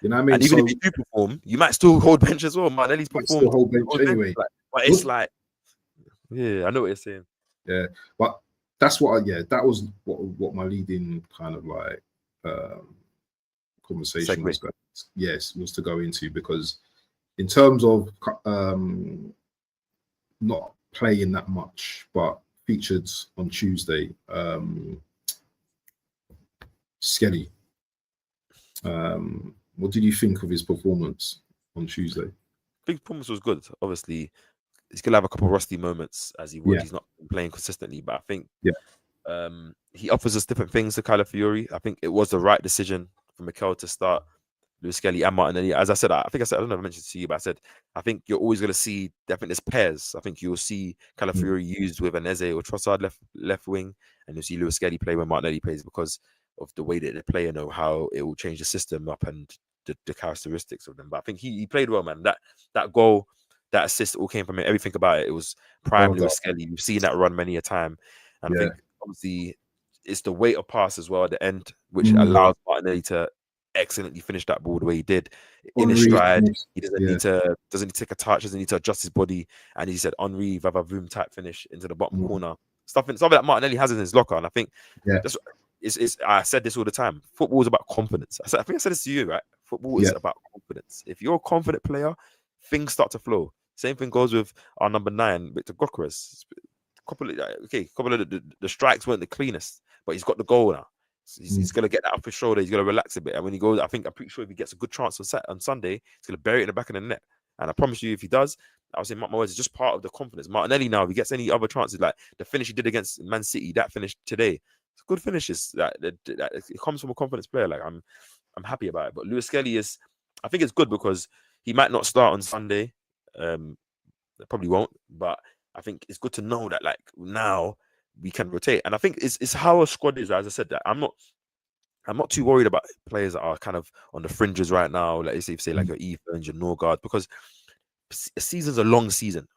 You know what I mean? And even if you do perform, you might still hold bench as well. Martinelli's performed. Still hold bench anyway. But it's like, yeah, I know what you're saying. Yeah, but that's that was what my leading kind of like conversation was. Yes, was to go into, because in terms of not playing that much, but featured on Tuesday, Skelly. What did you think of his performance on Tuesday? Big performance was good. Obviously, he's gonna have a couple of rusty moments as he would. He's not playing consistently, but I think he offers us different things to Calafiori. I think it was the right decision for Mikel to start Lewis Skelly and Martinelli. As I said, I don't know if I mentioned to you, but I said I think you're always going to see, I think there's pairs. I think you'll see Calafiori used with an Eze or Trossard left wing, and you'll see Lewis Skelly play when Martinelli plays, because of the way that they play and how it will change the system up and the characteristics of them. But I think he played well, man. That goal, that assist, all came from it. Everything about it was prime Lewis Skelly. We've seen that run many a time, and I think obviously it's the weight of pass as well at the end, which allows Martinelli to excellently finish that ball the way he did in his stride. He doesn't need to take a touch, doesn't need to adjust his body, and he said Henri Vavavoom type finish into the bottom corner. Something that Martinelli has in his locker, and I think that's. I said this all the time. Football is about confidence. I think I said this to you, right? Football is about confidence. If you're a confident player, things start to flow. Same thing goes with our number 9, Victor Gokras. A couple of the strikes weren't the cleanest, but he's got the goal now. So he's going to get that off his shoulder. He's going to relax a bit. And when he goes, I'm pretty sure if he gets a good chance on Sunday, he's going to bury it in the back of the net. And I promise you, if he does, I would say my words, is just part of the confidence. Martinelli now, if he gets any other chances, like the finish he did against Man City, that finish today, it's good finishes. It comes from a confidence player. Like I'm happy about it. But Lewis Skelly I think it's good because he might not start on Sunday. Probably won't. But I think it's good to know that like now we can rotate. And I think it's how a squad is. As I said, that I'm not too worried about players that are kind of on the fringes right now. Like say like your Evans, your Norgard, because a season's a long season.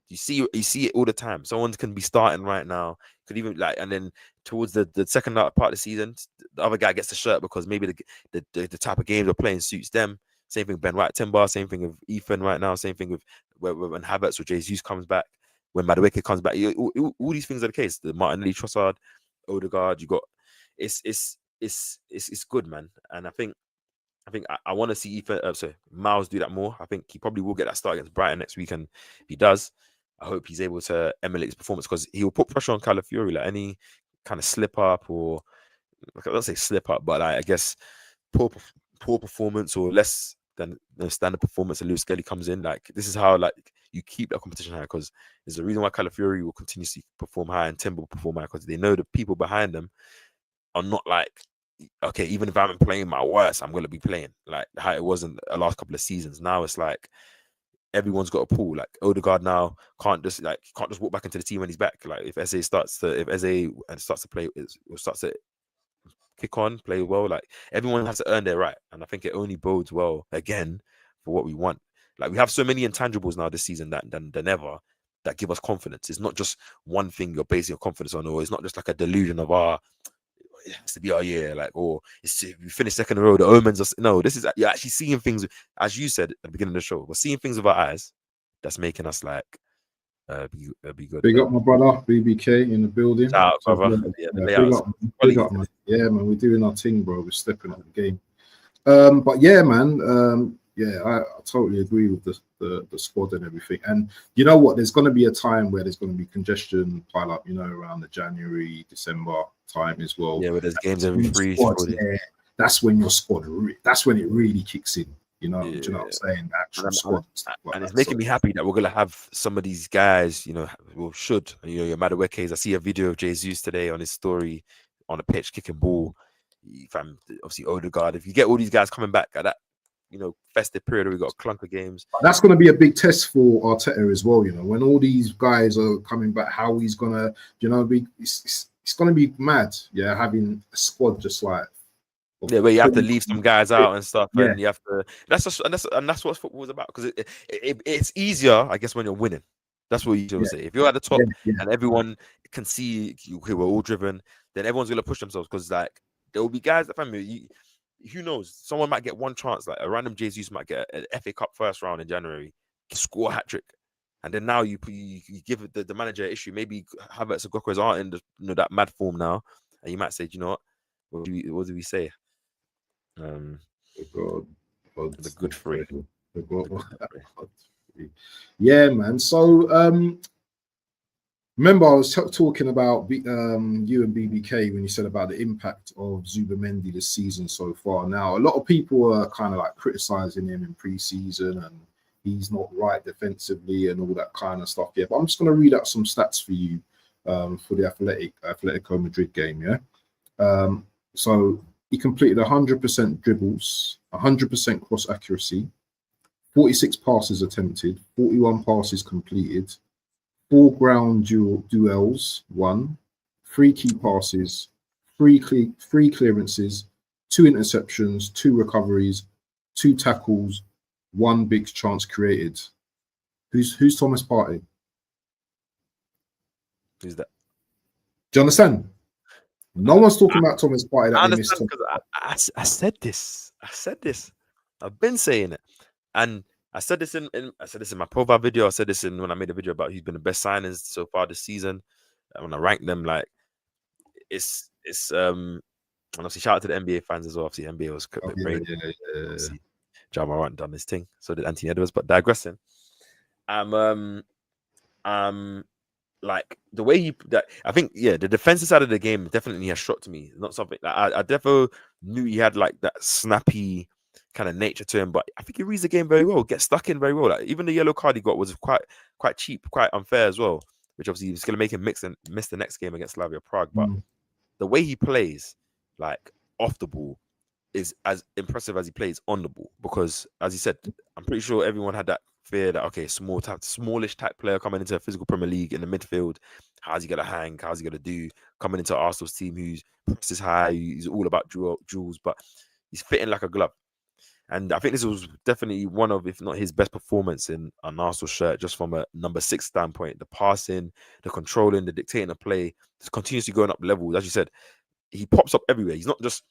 You see it all the time. Someone can be starting right now, could even and then towards the second part of the season, the other guy gets the shirt because maybe the type of games we're playing suits them. Same thing with Ben White Timber, same thing with Ethan right now, same thing with when Havertz or Jesus comes back, when Madueke comes back. All these things are the case. The Martinelli, Trossard, Odegaard, you got it's good, man. And I think I want to see Ethan, Miles do that more. I think he probably will get that start against Brighton next week, and if he does, I hope he's able to emulate his performance because he will put pressure on Calafiori. Like any kind of slip up, or I don't say slip up, but I guess poor performance or less than standard performance, and Lewis Skelly comes in. Like, this is how like you keep that competition high, because there's a reason why Calafiori will continuously perform high and Timber will perform high, because they know the people behind them are not like, okay, even if I'm playing my worst, I'm going to be playing like how it was in the last couple of seasons. Now it's like everyone's got a pull. Like Odegaard now can't just walk back into the team when he's back. Like if Eze starts to play, starts to kick on, play well, like everyone has to earn their right. And I think it only bodes well again for what we want. Like, we have so many intangibles now this season than ever that give us confidence. It's not just one thing you're basing your confidence on, or it's not just like a delusion of it has to be our year, like, or it's if we finish second in a row, the omens are no. This is, you're actually seeing things, as you said at the beginning of the show. We're seeing things with our eyes that's making us like be good. Big up my brother BBK in the building. Shout out, brother. Big up, man. Yeah, man, we're doing our thing, bro. We're stepping up the game. But yeah, man. Yeah, I totally agree with the squad and everything. And you know what? There's going to be a time where there's going to be congestion pile up, around the January, December time as well. Yeah, but there's games every 3 that's when your squad, that's when it really kicks in. Do you know what I'm saying? Actual squad. And it's making me happy that we're going to have some of these guys, your Madueke. I see a video of Jesus today on his story on the pitch kicking ball. Obviously Odegaard. If you get all these guys coming back at that, festive period where we got clunker games. That's going to be a big test for Arteta as well. When all these guys are coming back, how he's gonna, it's going to be mad. Yeah, having a squad just like. Yeah, where you have to leave some guys out and stuff, and you have to. That's what football is about. Because it's easier, I guess, when you're winning. That's what you say. If you're at the top and everyone can see we're all driven, then everyone's gonna push themselves. Because like there will be guys that who knows? Someone might get one chance, like a random Jesus might get an FA Cup first round in January, score a hat trick, and then now you give the manager an issue. Maybe Havertz and Gokras aren't in that mad form now, and you might say, do you know what? What do we say? The good free. Yeah, man. So remember, I was talking about you and BBK when you said about the impact of Zubimendi this season so far. Now, a lot of people are kind of like criticizing him in pre-season, and he's not right defensively and all that kind of stuff. Yeah, but I'm just going to read out some stats for you for the Atletico Madrid game. Yeah. So he completed 100% dribbles, 100% cross accuracy, 46 passes attempted, 41 passes completed, 4 ground duels won, 3 key passes, 3 clearances, 2 interceptions, 2 recoveries, 2 tackles, 1 big chance created. Who's Thomas Partey? Who's that? Do you understand? No one's talking about Thomas Partey. I understand, because I said this. I've been saying it, and I said this in my profile video. I said this when I made a video about who's been the best signings so far this season. And when I ranked them, like it's and obviously shout out to the NBA fans as well. Obviously NBA was crazy. Ja Morant done his thing, so did Anthony Edwards. But digressing, like the way I think the defensive side of the game definitely has shocked me. Not something that I definitely knew he had like that snappy kind of nature to him, but I think he reads the game very well, gets stuck in very well. Like even the yellow card he got was quite cheap, quite unfair as well, which obviously was going to make him miss the next game against Slavia Prague. But the way he plays, like off the ball, is as impressive as he plays on the ball. Because as he said, I'm pretty sure everyone had that fear that smallish type player coming into a physical Premier League in the midfield, how's he gonna hang? How's he gonna do? Coming into Arsenal's team, who's presses high, he's all about duels, but he's fitting like a glove. And I think this was definitely one of, if not his best performance in an Arsenal shirt, just from a number 6 standpoint. The passing, the controlling, the dictating of play, just continuously going up levels. As you said, he pops up everywhere. He's not just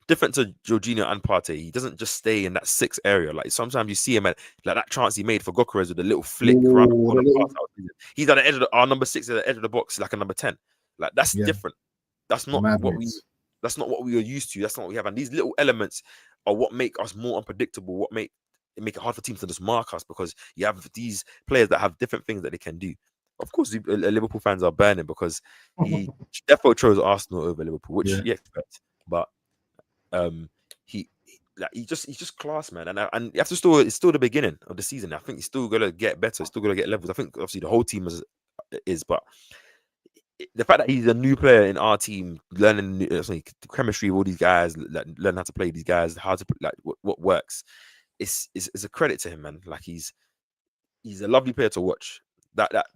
different to Jorginho and Partey. He doesn't just stay in that 6 area. Like sometimes you see him at like that chance he made for Gokras with a little flick around the corner pass. He's at the edge of our number 6 at the edge of the box, like a number 10. Like that's different. That's not what we are used to. That's not what we have. And these little elements are what make us more unpredictable. What make it hard for teams to just mark us, because you have these players that have different things that they can do. of course, Liverpool fans are burning because he definitely chose Arsenal over Liverpool, which you expect. But he's just class, man. And you have to it's still the beginning of the season. I think he's still gonna get better. He's still gonna get levels. I think obviously the whole team is, but the fact that he's a new player in our team, learning the chemistry of all these guys, learning how to play these guys, how to what works, it's a credit to him, man. Like he's a lovely player to watch. That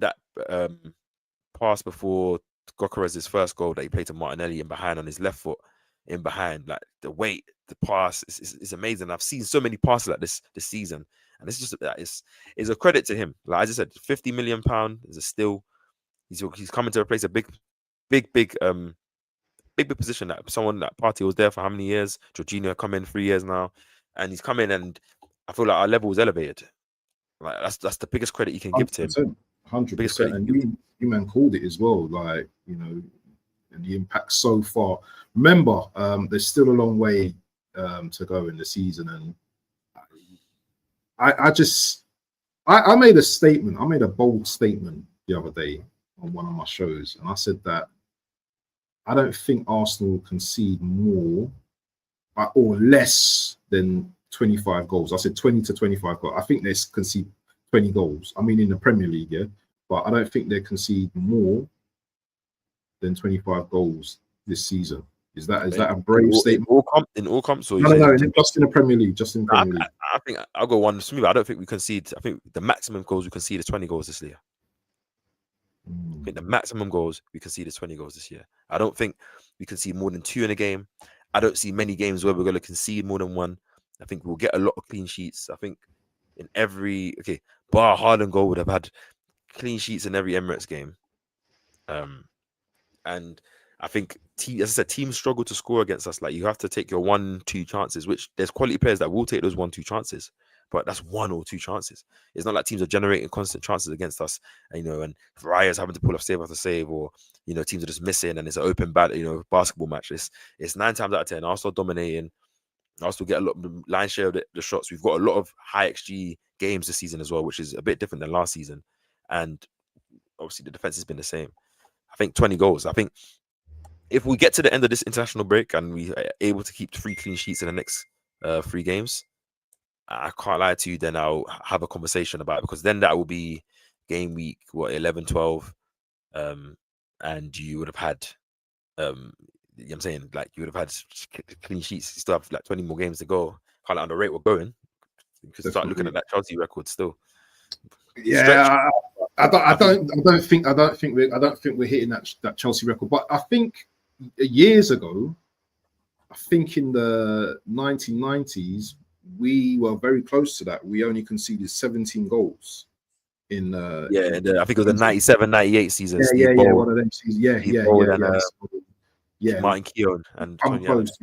pass before Gokeres' first goal that he played to Martinelli in behind on his left foot, in behind, like the weight, the pass is amazing. I've seen so many passes like this season, and it's just it's a credit to him. Like I just said, £50 million is a steal. He's coming to replace a big position that someone that Partey was there for how many years? Jorginho come in 3 years now, and he's come in, and I feel like our level is elevated. Like that's the biggest credit you can give to him. 100%. And you man called it as well. Like, you know, and the impact so far. Remember, there's still a long way to go in the season, and I made a statement. I made a bold statement the other day on one of my shows, and I said that I don't think Arsenal will concede more or less than 25 goals. I said 20 to 25 goals. I think they concede 20 goals. I mean, in the Premier League, yeah, but I don't think they concede more than 25 goals this season. Is that a brave statement? In all comps, or no, just in the Premier League. Just in the Premier League. I think I'll go one smooth. I don't think we concede. I think the maximum goals we concede is 20 goals this year. I think the maximum goals we concede is 20 goals this year. I don't think we concede more than 2 in a game. I don't see many games where we're going to concede more than 1. I think we'll get a lot of clean sheets. I think in every bar Haaland goal would have had clean sheets in every Emirates game. And I think as I said, teams struggle to score against us. Like you have to take your 1-2 chances, which there's quality players that will take those 1-2 chances, but that's 1 or 2 chances. It's not like teams are generating constant chances against us, and Raya's having to pull off save after save, or teams are just missing, and it's an open basketball match. It's 9 times out of 10 Arsenal dominating. Arsenal get a lot of the line share of the shots. We've got a lot of high XG games this season as well, which is a bit different than last season. And obviously the defense has been the same. I think 20 goals. I think if we get to the end of this international break and we are able to keep 3 clean sheets in the next 3 games, I can't lie to you, then I'll have a conversation about it, because then that will be game week 11, 12, and you would have had you know what I'm saying, like you would have had clean sheets. You still have like 20 more games to go. Can't underrate we're going. You could start looking at that Chelsea record still. Yeah, I don't think we're hitting that Chelsea record. But I think years ago, I think in the 1990s, we were very close to that. We only conceded 17 goals in I think it was the 97-98 season. One of them seasons. Martin Keown and I'm close.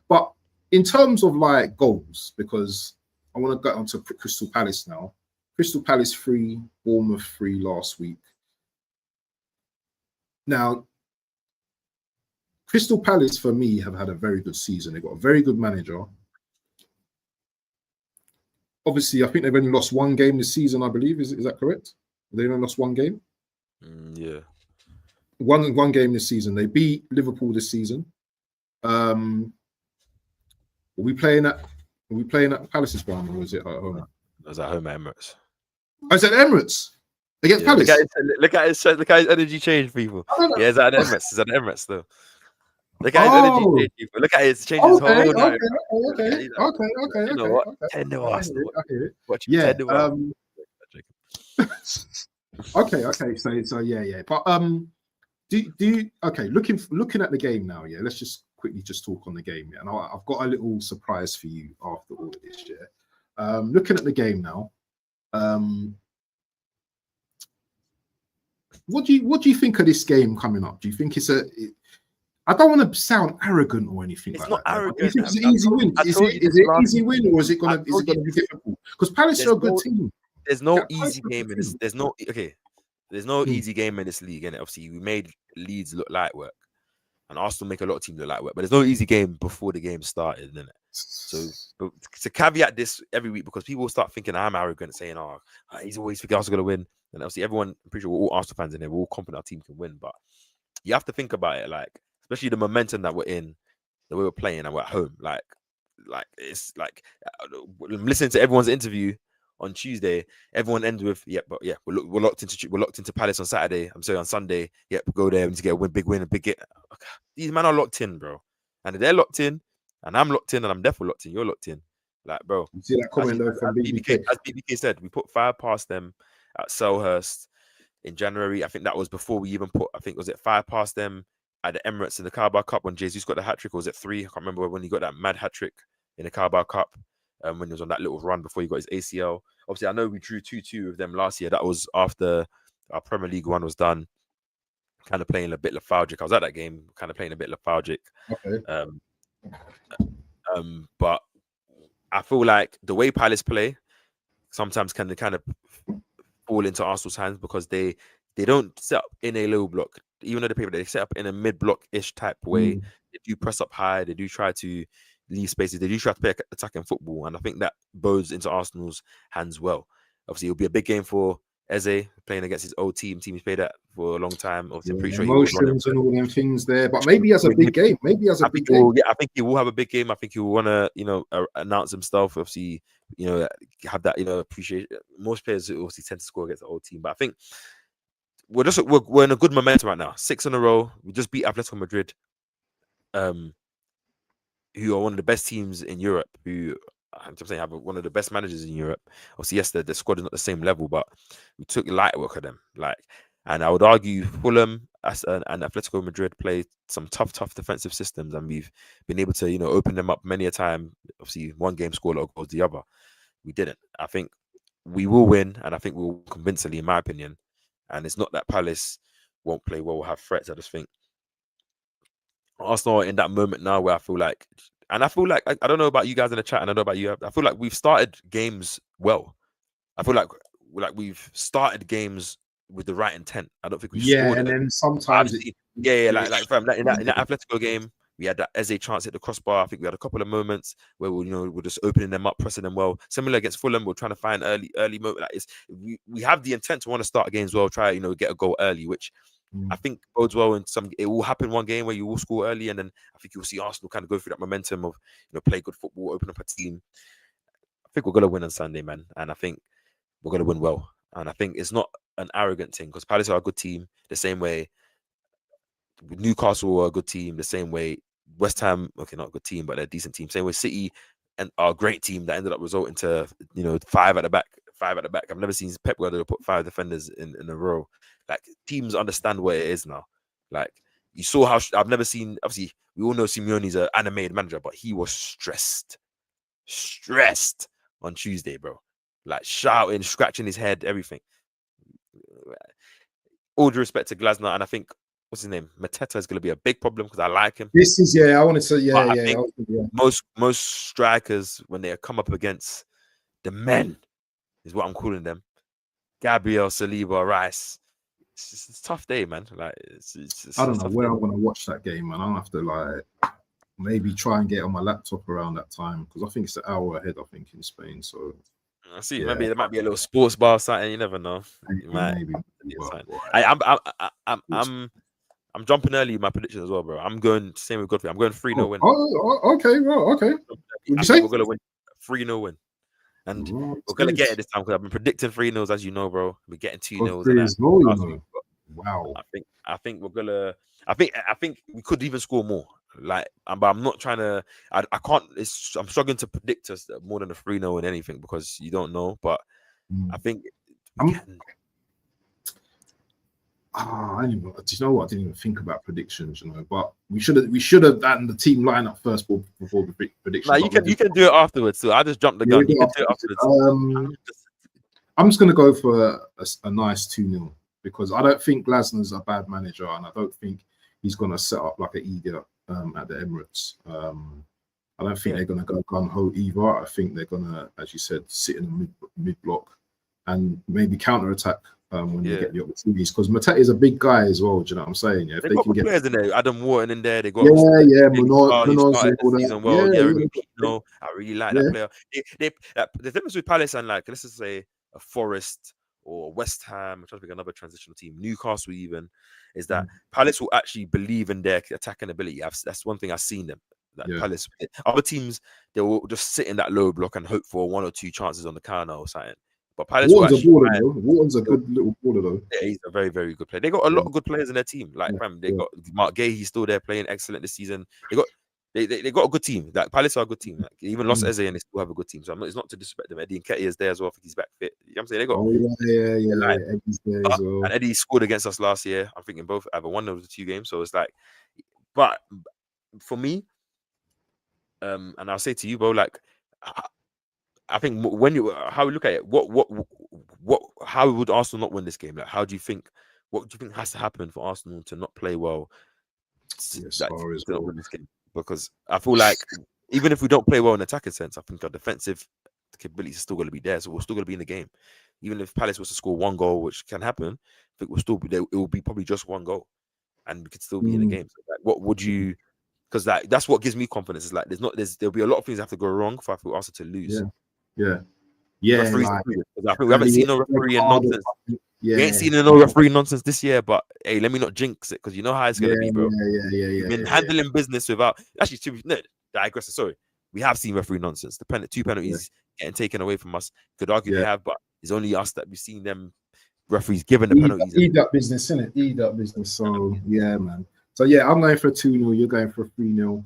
But in terms of like goals, because I want to get onto Crystal Palace now. Crystal Palace 3, Bournemouth 3 last week. Now, Crystal Palace for me have had a very good season. They've got a very good manager. Obviously, I think they've only lost 1 game this season, I believe. Is that correct? They only lost 1 game? Yeah. One game this season. They beat Liverpool this season. Are we playing at Palace's ground, or was it at home? It was at home at Emirates. Oh, is it Emirates against Palace? Look at his energy change, people. Yeah, it's at Emirates. It's at Emirates though. Look at his energy change, people. Look at his change his whole night. Okay. You know what? 10-0 Arsenal. Watch him 10-0. Okay. So yeah. But do you looking at the game now? Yeah, let's just quickly just talk on the game. Yeah, and I've got a little surprise for you after all of this. Yeah, looking at the game now. What do you think of this game coming up? Do you think I don't want to sound arrogant or anything. It's like not that. arrogant. Is it an easy win? Is it an easy win, or is it gonna be difficult? Because Palace are a good team. There's no easy game in this. There's no easy game in this league, and obviously we made Leeds look light work. and Arsenal make a lot of teams look lightweight. But there's no easy game before the game started, isn't it? So to caveat this every week, because people start thinking I'm arrogant, saying, "Oh, he's always thinking Arsenal going to win." And obviously, everyone, I'm pretty sure we're all Arsenal fans in here, we're all confident our team can win. But you have to think about it, like, especially the momentum that we're in, the way we're playing, and we're at home. Like it's like I'm listening to everyone's interview on Tuesday. Everyone ends with, we're locked into Palace on Saturday. I'm sorry, on Sunday. Yep, we'll go there and to get a win, big win, a big get. Okay. These men are locked in, bro, and if they're locked in, and I'm locked in, and I'm definitely locked in. You're locked in, like, bro. You see that comment though from BBK? As BBK said, we put 5 past them at Selhurst in January. I think that was before we even put. I think was it 5 past them at the Emirates in the Carabao Cup when Jesus got the hat trick, or was it 3? I can't remember when he got that mad hat trick in the Carabao Cup. When he was on that little run before he got his ACL. Obviously, I know we drew 2-2 with them last year. That was after our Premier League one was done. Kind of playing a bit lethargic. I was at that game, kind of playing a bit lethargic. Okay. But I feel like the way Palace play sometimes can kind of fall into Arsenal's hands, because they don't set up in a low block. Even though they set up in a mid-block-ish type way. They do press up high. They do try to leave spaces. They do try to play attacking football, and I think that bodes into Arsenal's hands well. Obviously, it'll be a big game for Eze playing against his old team he's played at for a long time. Obviously, I'm pretty sure emotions and all them things there, but maybe as a big game. I think he will have a big game. I think he will want to, announce himself. Obviously, have that, appreciation. Most players obviously tend to score against the old team, but I think we're in a good momentum right now. 6 in a row. We just beat Atletico Madrid, who are one of the best teams in Europe, who I'm saying have one of the best managers in Europe. Obviously, yes, the squad is not the same level, but we took light work of them. And I would argue Fulham and Atletico Madrid play some tough defensive systems, and we've been able to, open them up many a time. Obviously, one game score or goes the other. We didn't. I think we will win, and I think we'll convincingly, in my opinion. And it's not that Palace won't play well, will have threats. I just think Arsenal are in that moment now where I feel like I don't know about you guys in the chat, and I know about you. I feel like we've started games well. I feel like we've started games with the right intent. I don't think we've scored. And then sometimes like in that Atletico game, we had that Eze chance at the crossbar. I think we had a couple of moments where we're just opening them up, pressing them well. Similar against Fulham, we're trying to find early moment. We have the intent to want to start games well, try get a goal early, which I think bodes well in some. It will happen one game where you will score early, and then I think you'll see Arsenal kind of go through that momentum of play good football, open up a team. I think we're gonna win on Sunday, man, and I think we're gonna win well. And I think it's not an arrogant thing, because Palace are a good team, the same way Newcastle are a good team, the same way West Ham, okay, not a good team, but they're a decent team. Same way City and are a great team that ended up resulting to 5 at the back. I've never seen Pep Guardiola put 5 defenders in a row. Like, teams understand what it is now. Like, you saw how I've never seen. Obviously, we all know Simeone's an animated manager, but he was stressed on Tuesday, bro. Like, shouting, scratching his head, everything. All due respect to Glasner, and I think what's his name, Mateta is going to be a big problem, because I like him. I want to say Most strikers, when they come up against the men, is what I'm calling them, Gabriel, Saliba, Rice. It's a tough day, man. Like, I don't know where I'm going to watch that game, man. I'll have to maybe try and get on my laptop around that time, because I think it's an hour ahead, I think, in Spain. So I see. Yeah. Maybe there might be a little sports bar or something. You never know. Maybe. I'm jumping early with my predictions as well, bro. I'm going same with Godfrey. I'm going 3-0 win. Okay. I think we're gonna win 3-0 win. And we're going to get it this time, because I've been predicting 3-0s, as you know, bro. We're getting 2-0s. Wow. I think we're going to... I think we could even score more. But I'm not trying to... I can't... I'm struggling to predict us more than a 3-0 in anything, because you don't know. But I think... do you know what? I didn't even think about predictions, but we should have done the team lineup first before the predictions. Nah, you can do it afterwards. So I just jumped the gun. You can do it afterwards. I'm just gonna go for a nice 2-0, because I don't think Glasner's a bad manager, and I don't think he's gonna set up like an idiot at the Emirates. I don't think they're gonna go gun ho either. I think they're gonna, as you said, sit in the mid block and maybe counter attack when they get the opportunities. Because Matete is a big guy as well. Do you know what I'm saying? Yeah, if they they got can good get players in there. Adam Wharton in there. They got Munoz started and all the that. season well. Yeah, Jeremy Pino. I really like that player. The difference with Palace and like let's just say a Forest or West Ham, I'm trying to pick another transitional team, Newcastle even, is that Palace will actually believe in their attacking ability. That's one thing I've seen them. Like Palace, other teams, they will just sit in that low block and hope for 1 or 2 chances on the counter or something. But Palace Wharton's a baller, though. Wharton's a good little baller, though. Yeah, he's a very, very good player. They got a lot of good players in their team. Like, they got Mark Gay. He's still there playing excellent this season. They got a good team. Like Palace are a good team. Like, even lost Eze and they still have a good team. So it's not to disrespect them. Eddie Nketiah is there as well. I think he's back fit. You know what I'm saying? They got Eddie's there as well. And Eddie scored against us last year. I'm thinking both either one of the 2 games. So it's like, but for me, and I'll say to you, bro, like I think when how we look at it, how would Arsenal not win this game? Like, what do you think has to happen for Arsenal to not play well? To not win this game? Because I feel like even if we don't play well in attacking sense, I think our defensive capabilities are still going to be there, so we're still going to be in the game. Even if Palace was to score 1 goal, which can happen, I think we'll still be there. It will be probably just 1 goal, and we could still be in the game. So like, what would you? Because that's what gives me confidence. Is like there'll be a lot of things that have to go wrong for Arsenal to lose. Yeah. Referees, like, I think we haven't seen no referee nonsense. Yeah. We ain't seen no referee nonsense this year, but hey, let me not jinx it because you know how it's gonna be, bro. We've been handling business without actually. Digress. Sorry, we have seen referee nonsense. The 2 penalties getting taken away from us. Could argue they have, but it's only us that we've seen them referees giving the penalties. Eat that business, innit? Eat that business. So yeah, man. So yeah, I'm going for a 2-0. You're going for a 3-0. You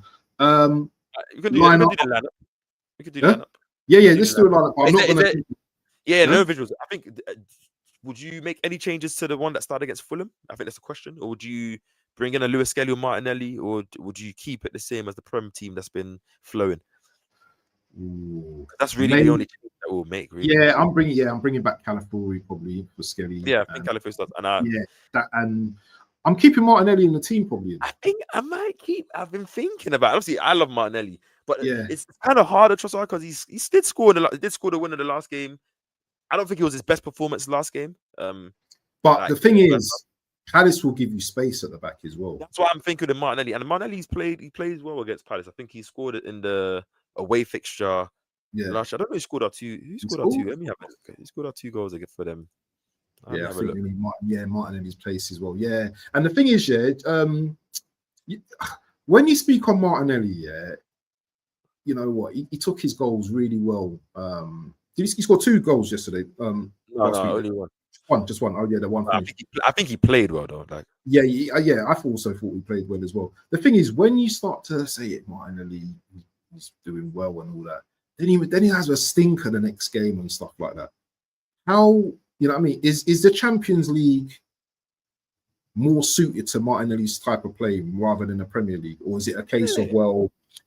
can do the lineup. We could do the lineup. Yeah, let's do a lineup. I'm not gonna. No visuals. I think. Would you make any changes to the one that started against Fulham? I think that's a question. Or would you bring in a Lewis Skelly or Martinelli, or would you keep it the same as the Prem team that's been flowing? That's really the only change that we'll make. Really. Yeah, I'm bringing back Calafiori probably for Skelly. Yeah, I think Calafiori stuff. And I'm keeping Martinelli in the team probably. I think I might keep. I've been thinking about it. Obviously, I love Martinelli, but it's kind of hard to trust because he did score the winner the last game. I don't think it was his best performance last game. But the thing is, Palace will give you space at the back as well. That's why I'm thinking of Martinelli. And Martinelli's plays well against Palace. I think he scored it in the away fixture. Yeah. Last year. I don't know who scored our 2. Who scored our 2? Let me have a look. He scored our 2 goals again for them. I think we need Martinelli's place as well. Yeah. And the thing is, when you speak on Martinelli, you know what? He took his goals really well. He scored 2 goals yesterday. No, only one. Just one. Oh yeah, the one. I think he played well though. Like I also thought he played well as well. The thing is, when you start to say it, Martinelli, he's doing well and all that. Then he has a stinker the next game and stuff like that. How, you know what I mean? Is the Champions League more suited to Martinelli's type of play rather than the Premier League, or is it a case of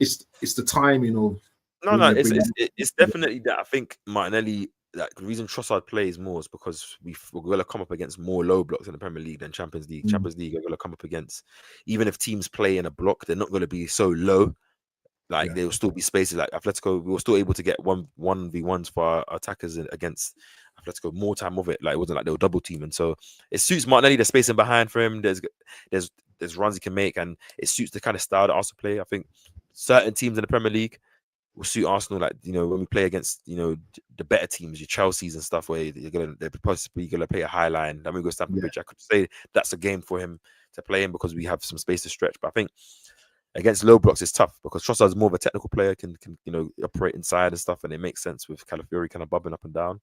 it's the timing of? No, it's definitely that. I think Martinelli, like the reason Trossard plays more is because we're going to come up against more low blocks in the Premier League than Champions League. Champions League are going to come up against, even if teams play in a block, they're not going to be so low. Like there will still be spaces. Like Atletico, we were still able to get 1v1s for our attackers against Atletico. More time of it. Like it wasn't like they were double teaming. So it suits Martinelli. There's spacing behind for him. There's runs he can make, and it suits the kind of style that Arsenal play. I think certain teams in the Premier League will suit Arsenal, like, you know, when we play against, you know, the better teams, your Chelsea's and stuff, where they're possibly gonna play a high line. Then we go Stamford Bridge. I could say that's a game for him to play in because we have some space to stretch. But I think against low blocks it's tough because Trossard's more of a technical player, can you know, operate inside and stuff, and it makes sense with Calafiori kind of bobbing up and down.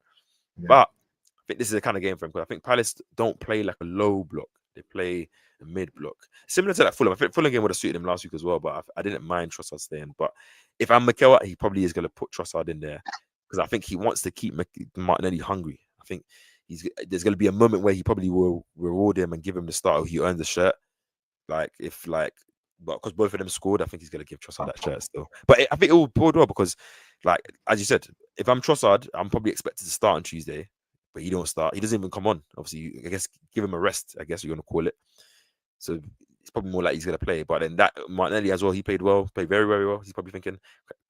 But I think this is the kind of game for him because I think Palace don't play like a low block; they play a mid block, similar to that Fulham. I think Fulham game would have suited him last week as well, but I didn't mind Trossard staying. But if I'm Mikel, he probably is going to put Trossard in there because I think he wants to keep Martinelli hungry. I think there's going to be a moment where he probably will reward him and give him the start. He earns the shirt, but because both of them scored, I think he's going to give Trossard that shirt still. But I think it will bode well because, like as you said, if I'm Trossard, I'm probably expected to start on Tuesday, but he don't start. He doesn't even come on. Obviously, I guess give him a rest. I guess you're going to call it. So it's probably more like he's going to play. But then that Martinelli as well, he played well, played very, very well. He's probably thinking,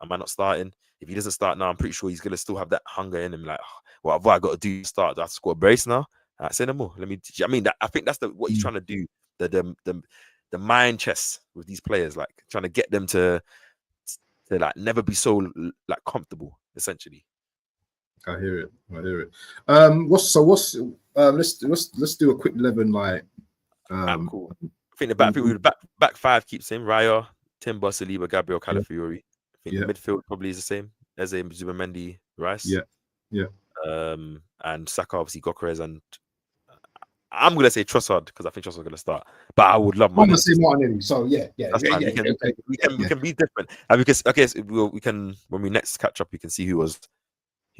am I not starting? If he doesn't start now, I'm pretty sure he's going to still have that hunger in him. Like, what have I got to do to start? Do I have to score a brace now? Say no more. Let me. I mean, I think that's what he's trying to do. The mind chess with these players, like trying to get them to like never be so like comfortable, essentially. I hear it. Let's do a quick 11 like. Cool. I think the back five keeps him. Raya, Timber, Saliba, Gabriel, Calafiori. I think the midfield probably is the same. Eze, Zubamendi, Rice. Yeah. And Saka, obviously, Gokeres, and I'm gonna say Trossard because I think Trossard's gonna start. But I would love Martinelli. I'm gonna say Martinelli. So that's fine. We can be different. And we can when we next catch up, you can see who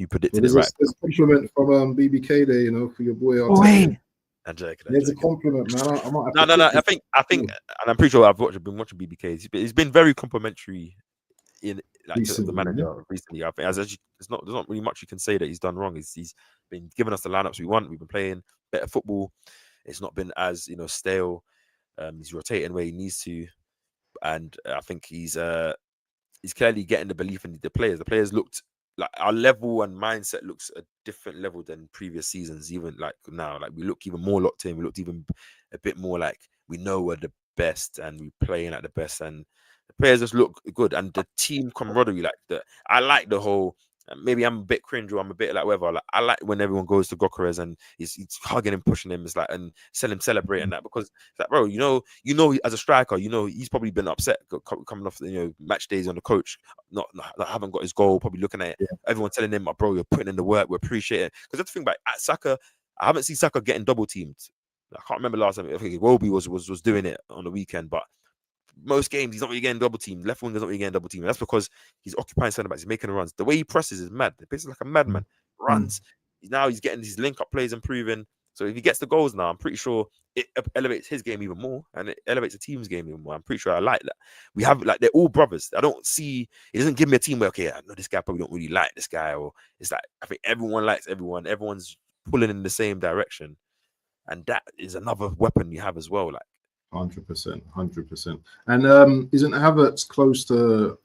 predicted it right. There's a compliment from BBK there, you know, for your boy. There's a compliment, man. No. I think, and I'm pretty sure I've been watching BBK. He's been very complimentary in like to the manager recently. I think there's not really much you can say that he's done wrong. He's been giving us the lineups we want. We've been playing better football. It's not been as stale. He's rotating where he needs to, and I think he's clearly getting the belief in the players. The players looked like our level and mindset looks a different level than previous seasons. Even like now, like we look even more locked in. We looked even a bit more like we know we're the best and we're playing at the best. And the players just look good. And the team camaraderie, I like the whole. Maybe I'm a bit cringe or I'm a bit like whatever. Like I like when everyone goes to Gokeres and he's hugging him, pushing him. It's like and celebrating that because it's like, bro, you know, as a striker, he's probably been upset coming off match days on the coach, not haven't got his goal, probably looking at it. Everyone telling him, bro, you're putting in the work, we appreciate it. Because that's the thing about at Saka, I haven't seen Saka getting double teamed. I can't remember last time. I think Iwobi was doing it on the weekend, but most games he's not really getting double team. Left winger's not really getting double team. That's because he's occupying centre backs. He's making the runs. The way he presses is mad. He plays like a madman. Runs. Now he's getting these link up plays improving. So if he gets the goals now, I'm pretty sure it elevates his game even more, and it elevates the team's game even more. I'm pretty sure I like that. We have they're all brothers. I don't see it doesn't give me a team where I know this guy probably don't really like this guy, or it's like I think everyone likes everyone. Everyone's pulling in the same direction, and that is another weapon you have as well. 100%. And isn't Havertz close to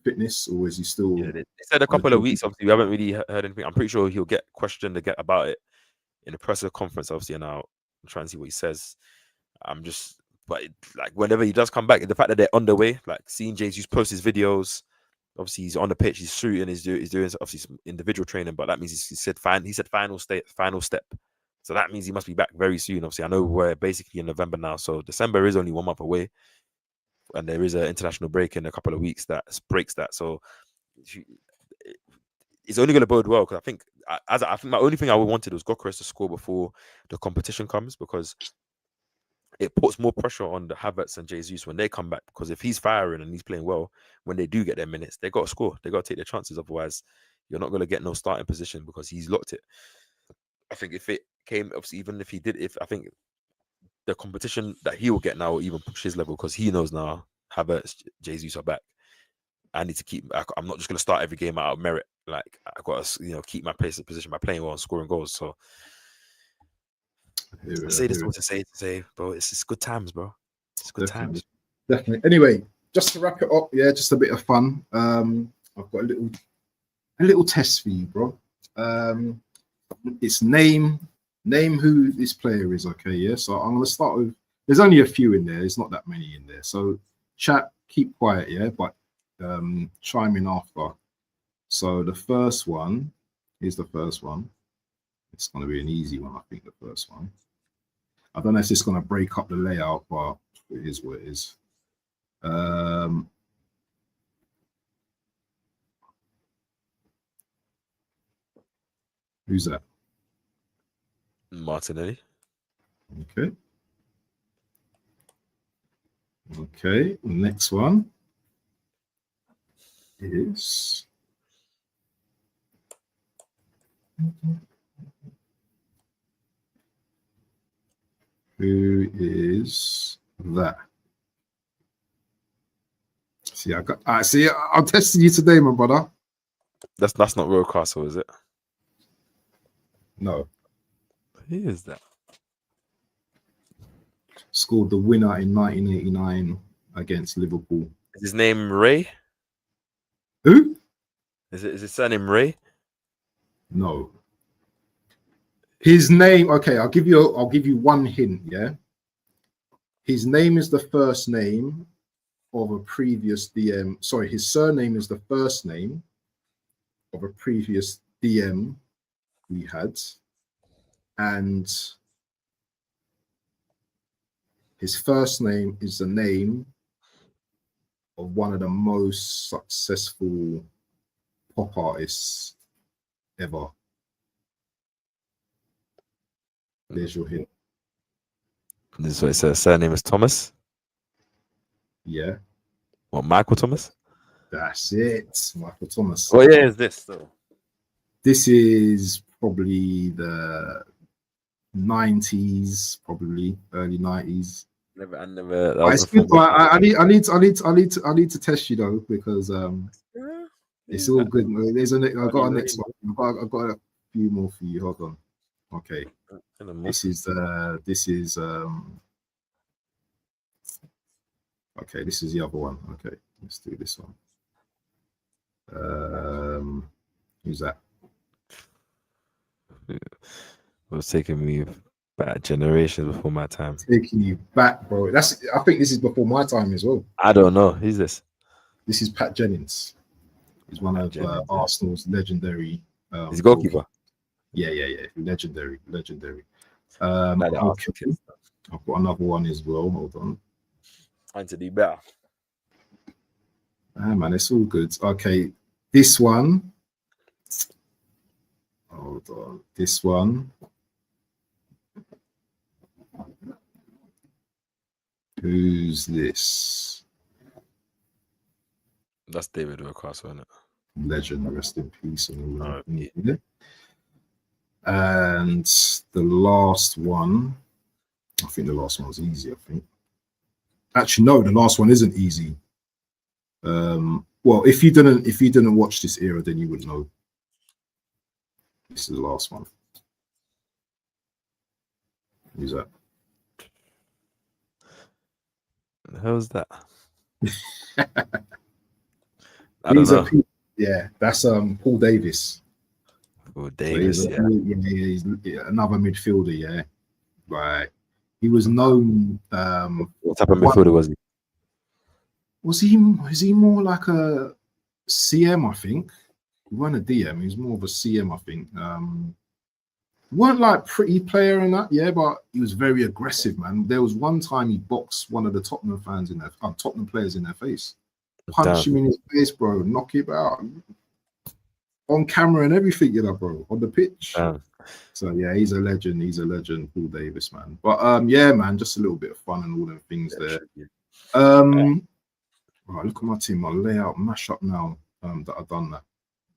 fitness, or is he still? Yeah, they said a couple of weeks. Obviously, we haven't really heard anything. I'm pretty sure he'll get questioned about it in the press conference. Obviously, and I'll try and see what he says. But whenever he does come back, the fact that they're underway, like seeing Jesus post his videos. Obviously, he's on the pitch, he's shooting, he's doing obviously some individual training, but that means he said final step. So that means he must be back very soon. Obviously, I know we're basically in November now, so December is only 1 month away, and there is an international break in a couple of weeks that breaks that. So it's only going to bode well because I think my only thing I wanted was Gokeres to score before the competition comes, because it puts more pressure on the Havertz and Jesus when they come back. Because if he's firing and he's playing well, when they do get their minutes, they got to score. They got to take their chances. Otherwise, you're not going to get no starting position because he's locked it. I think if it came, obviously, even if he did, I think the competition that he will get now will even push his level because he knows now Havertz, Jesus are back. I need to keep. I'm not just going to start every game out of merit. Like I got to, keep my place in position by playing well and scoring goals. So I say this to say, bro. It's good times, bro. It's good times. Definitely. Anyway, just to wrap it up, just a bit of fun. I've got a little test for you, bro. It's name who this player is, okay? Yeah. So I'm gonna start with. There's only a few in there. There's not that many in there. So chat, keep quiet, yeah. But chime in after. So the first one is the first one. It's gonna be an easy one, I think. The first one. I don't know if it's gonna break up the layout, but it is what it is. Who's that? Martinelli. Okay. Okay. Next one is. Who is that? See, I'm testing you today, my brother. That's not Royal Castle, is it? No. Who is that? Scored the winner in 1989 against Liverpool. Is his name Ray? Who? Is his surname Ray? No. His name. Okay, I'll give you one hint. Yeah. His name is the first name of a previous DM. Sorry, his surname is the first name of a previous DM we had, and his first name is the name of one of the most successful pop artists ever. There's your hint. This is what it says. Surname is Thomas. Yeah. What, Michael Thomas? That's it, Michael Thomas. What year is this though? This is probably the 90s, probably early 90s. I never. I need to test you though, because it's all good. I got a next one. I've got a few more for you. Hold on. Okay. This is okay, this is the other one. Okay, let's do this one. Who's that? It was taking me back generations before my time. Taking you back, bro. I think this is before my time as well. I don't know. Who's this? This is Pat Jennings. He's one of Arsenal's legendary. He's a goalkeeper. Yeah. Legendary. Okay. I've got another one as well. Hold on. Trying to do better. Ah, man, it's all good. Okay, this one. Hold on. This one. Who's this? That's David Newcastle, isn't it? Legend, rest in peace. Yeah. And the last one, I think the last one's easy. I think. Actually, no, the last one isn't easy. Well, if you didn't watch this era, then you would know. This is the last one. Who's that? Who's that? I don't know. Yeah, that's Paul Davis. Paul Davis, so he's another midfielder. Yeah, right. He was known. What type of midfielder was he? Was he more like a CM? I think he wasn't a DM. He was more of a CM. I think. Weren't like pretty player and that, yeah, but he was very aggressive, man. There was one time he boxed one of the Tottenham fans in their Tottenham players in their face, punch him in his face, bro, knock him out on camera and everything, you know, bro, on the pitch. So yeah, he's a legend. He's a legend, Paul Davis, man. But yeah, man, just a little bit of fun and all them things there. Right, look at my team, my layout, mash up now. That I've done that.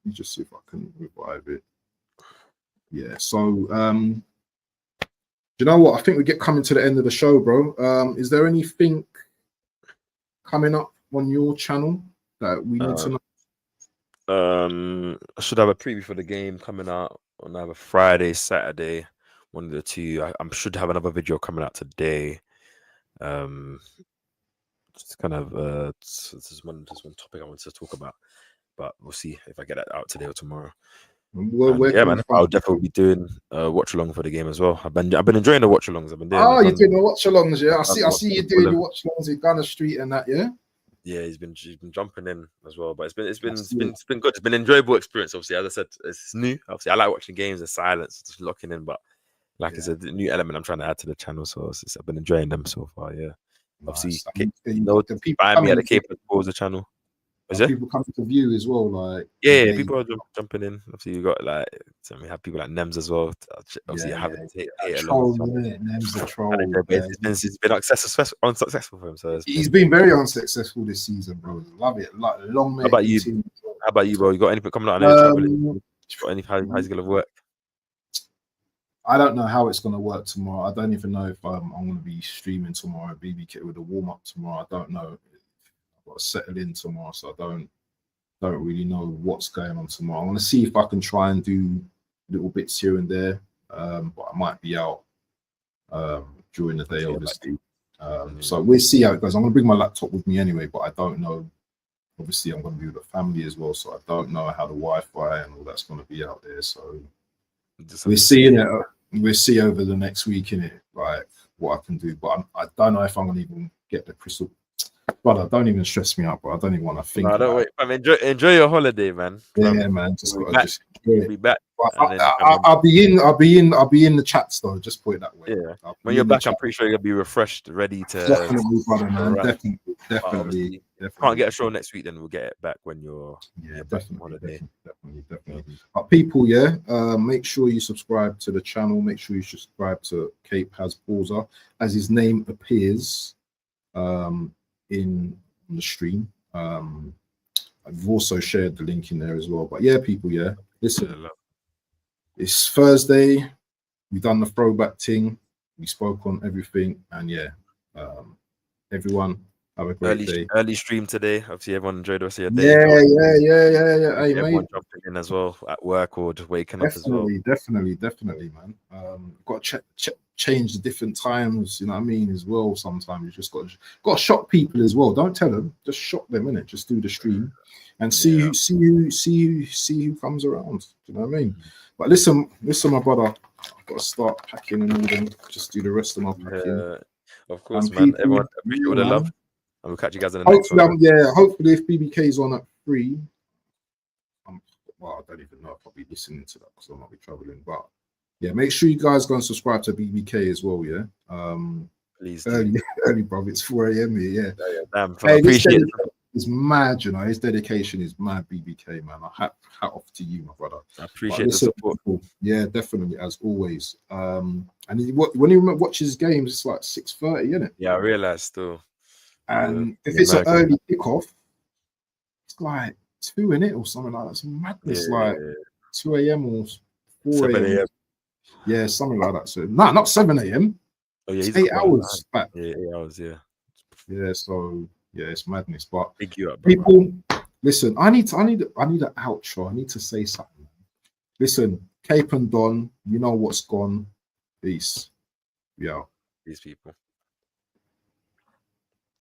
Let me just see if I can revive it. Yeah, so you know what? I think we get coming to the end of the show, bro. Is there anything coming up on your channel that we need to know? I should have a preview for the game coming out on either Friday, Saturday, one of the two. I should have another video coming out today. Just kind of this is one topic I want to talk about, but we'll see if I get that out today or tomorrow. Yeah, man, I'll definitely be doing watch along for the game as well. I've been enjoying the watch alongs. I've been doing. Oh, you're doing the watch alongs, yeah. I see you doing the watch alongs in Gunner Street and that, yeah. Yeah, he's been jumping in as well, but it's been good. It's been an enjoyable experience. Obviously, as I said, it's new. Obviously, I like watching games in silence, just locking in. But it's a new element I'm trying to add to the channel, so I've been enjoying them so far. Yeah, obviously, the people find me at the Cape Pause the channel. People coming to view as well, like people are jumping in. Obviously, you got we have people like Nems as well. Obviously, Nems the troll. It's been unsuccessful for him. So he's been very unsuccessful this season, bro. Love it. Like long. How about you? How about you, bro? You got anything coming out? How's it gonna work? I don't know how it's gonna work tomorrow. I don't even know if I'm gonna be streaming tomorrow. BB Kit with a warm up tomorrow. I don't know. Got to settle in tomorrow, so I don't really know what's going on tomorrow. I'm gonna see if I can try and do little bits here and there, but I might be out during the day, obviously. So we'll see how it goes. I'm gonna bring my laptop with me anyway, but I don't know. Obviously, I'm gonna be with the family as well, so I don't know how the Wi-Fi and all that's gonna be out there. So we're seeing it. we'll see over the next week, innit? Like what I can do. But I don't know if I'm gonna even get the crystal. Brother, don't even stress me out, bro. I don't even want to think. No, don't wait. I mean, enjoy your holiday, man. Yeah, man. Just be back. I'll be in the chats though. Just put it that way. Yeah. When you're back, I'm pretty sure you'll be refreshed, ready to. Definitely, brother, man. Definitely. Can't get a show next week, then we'll get it back when you're. Yeah, definitely. But people, make sure you subscribe to the channel. Make sure you subscribe to Cape Has Ballser, as his name appears in the stream. I've also shared the link in there as well. But yeah, people, listen, it's Thursday. We've done the throwback thing. We spoke on everything, and everyone have a great day. Early stream today. Obviously, everyone enjoyed the rest of your day. Yeah. Hey, everyone jumping in as well at work or waking up as well. Definitely, man. Got to change the different times. You know what I mean? As well, sometimes you just got to shock people as well. Don't tell them. Just shock them, innit? Just do the stream and see who comes around. Do you know what I mean? But listen, my brother. I've got to start packing and all. Just do the rest of my packing. Of course, man. People, everyone appreciate all the love. And we'll catch you guys in the next one. Hopefully if BBK is on at 3, I don't even know. I'll probably be listening to that because I might be traveling. But yeah, make sure you guys go and subscribe to BBK as well. Yeah. Please. Early, bro. It's 4 a.m. here. Yeah. Damn. I appreciate it. It's mad, you know. His dedication is mad, BBK, man. Hat off to you, my brother. I appreciate the support. Yeah, definitely, as always. And when he watches games, it's like 6:30, isn't it? Yeah, I realized still. And if it's an early kickoff, it's like 2 in it or something like that. It's madness, 2 a.m. or 4 a.m. Yeah, something like that. So not 7 a.m. Oh yeah, 8 hours back. Yeah, 8 hours. Yeah. Yeah. So yeah, it's madness. But pick you up, people, listen. I need an outro. I need to say something. Listen, Cape and Don, you know what's gone. Peace. Yeah. These people.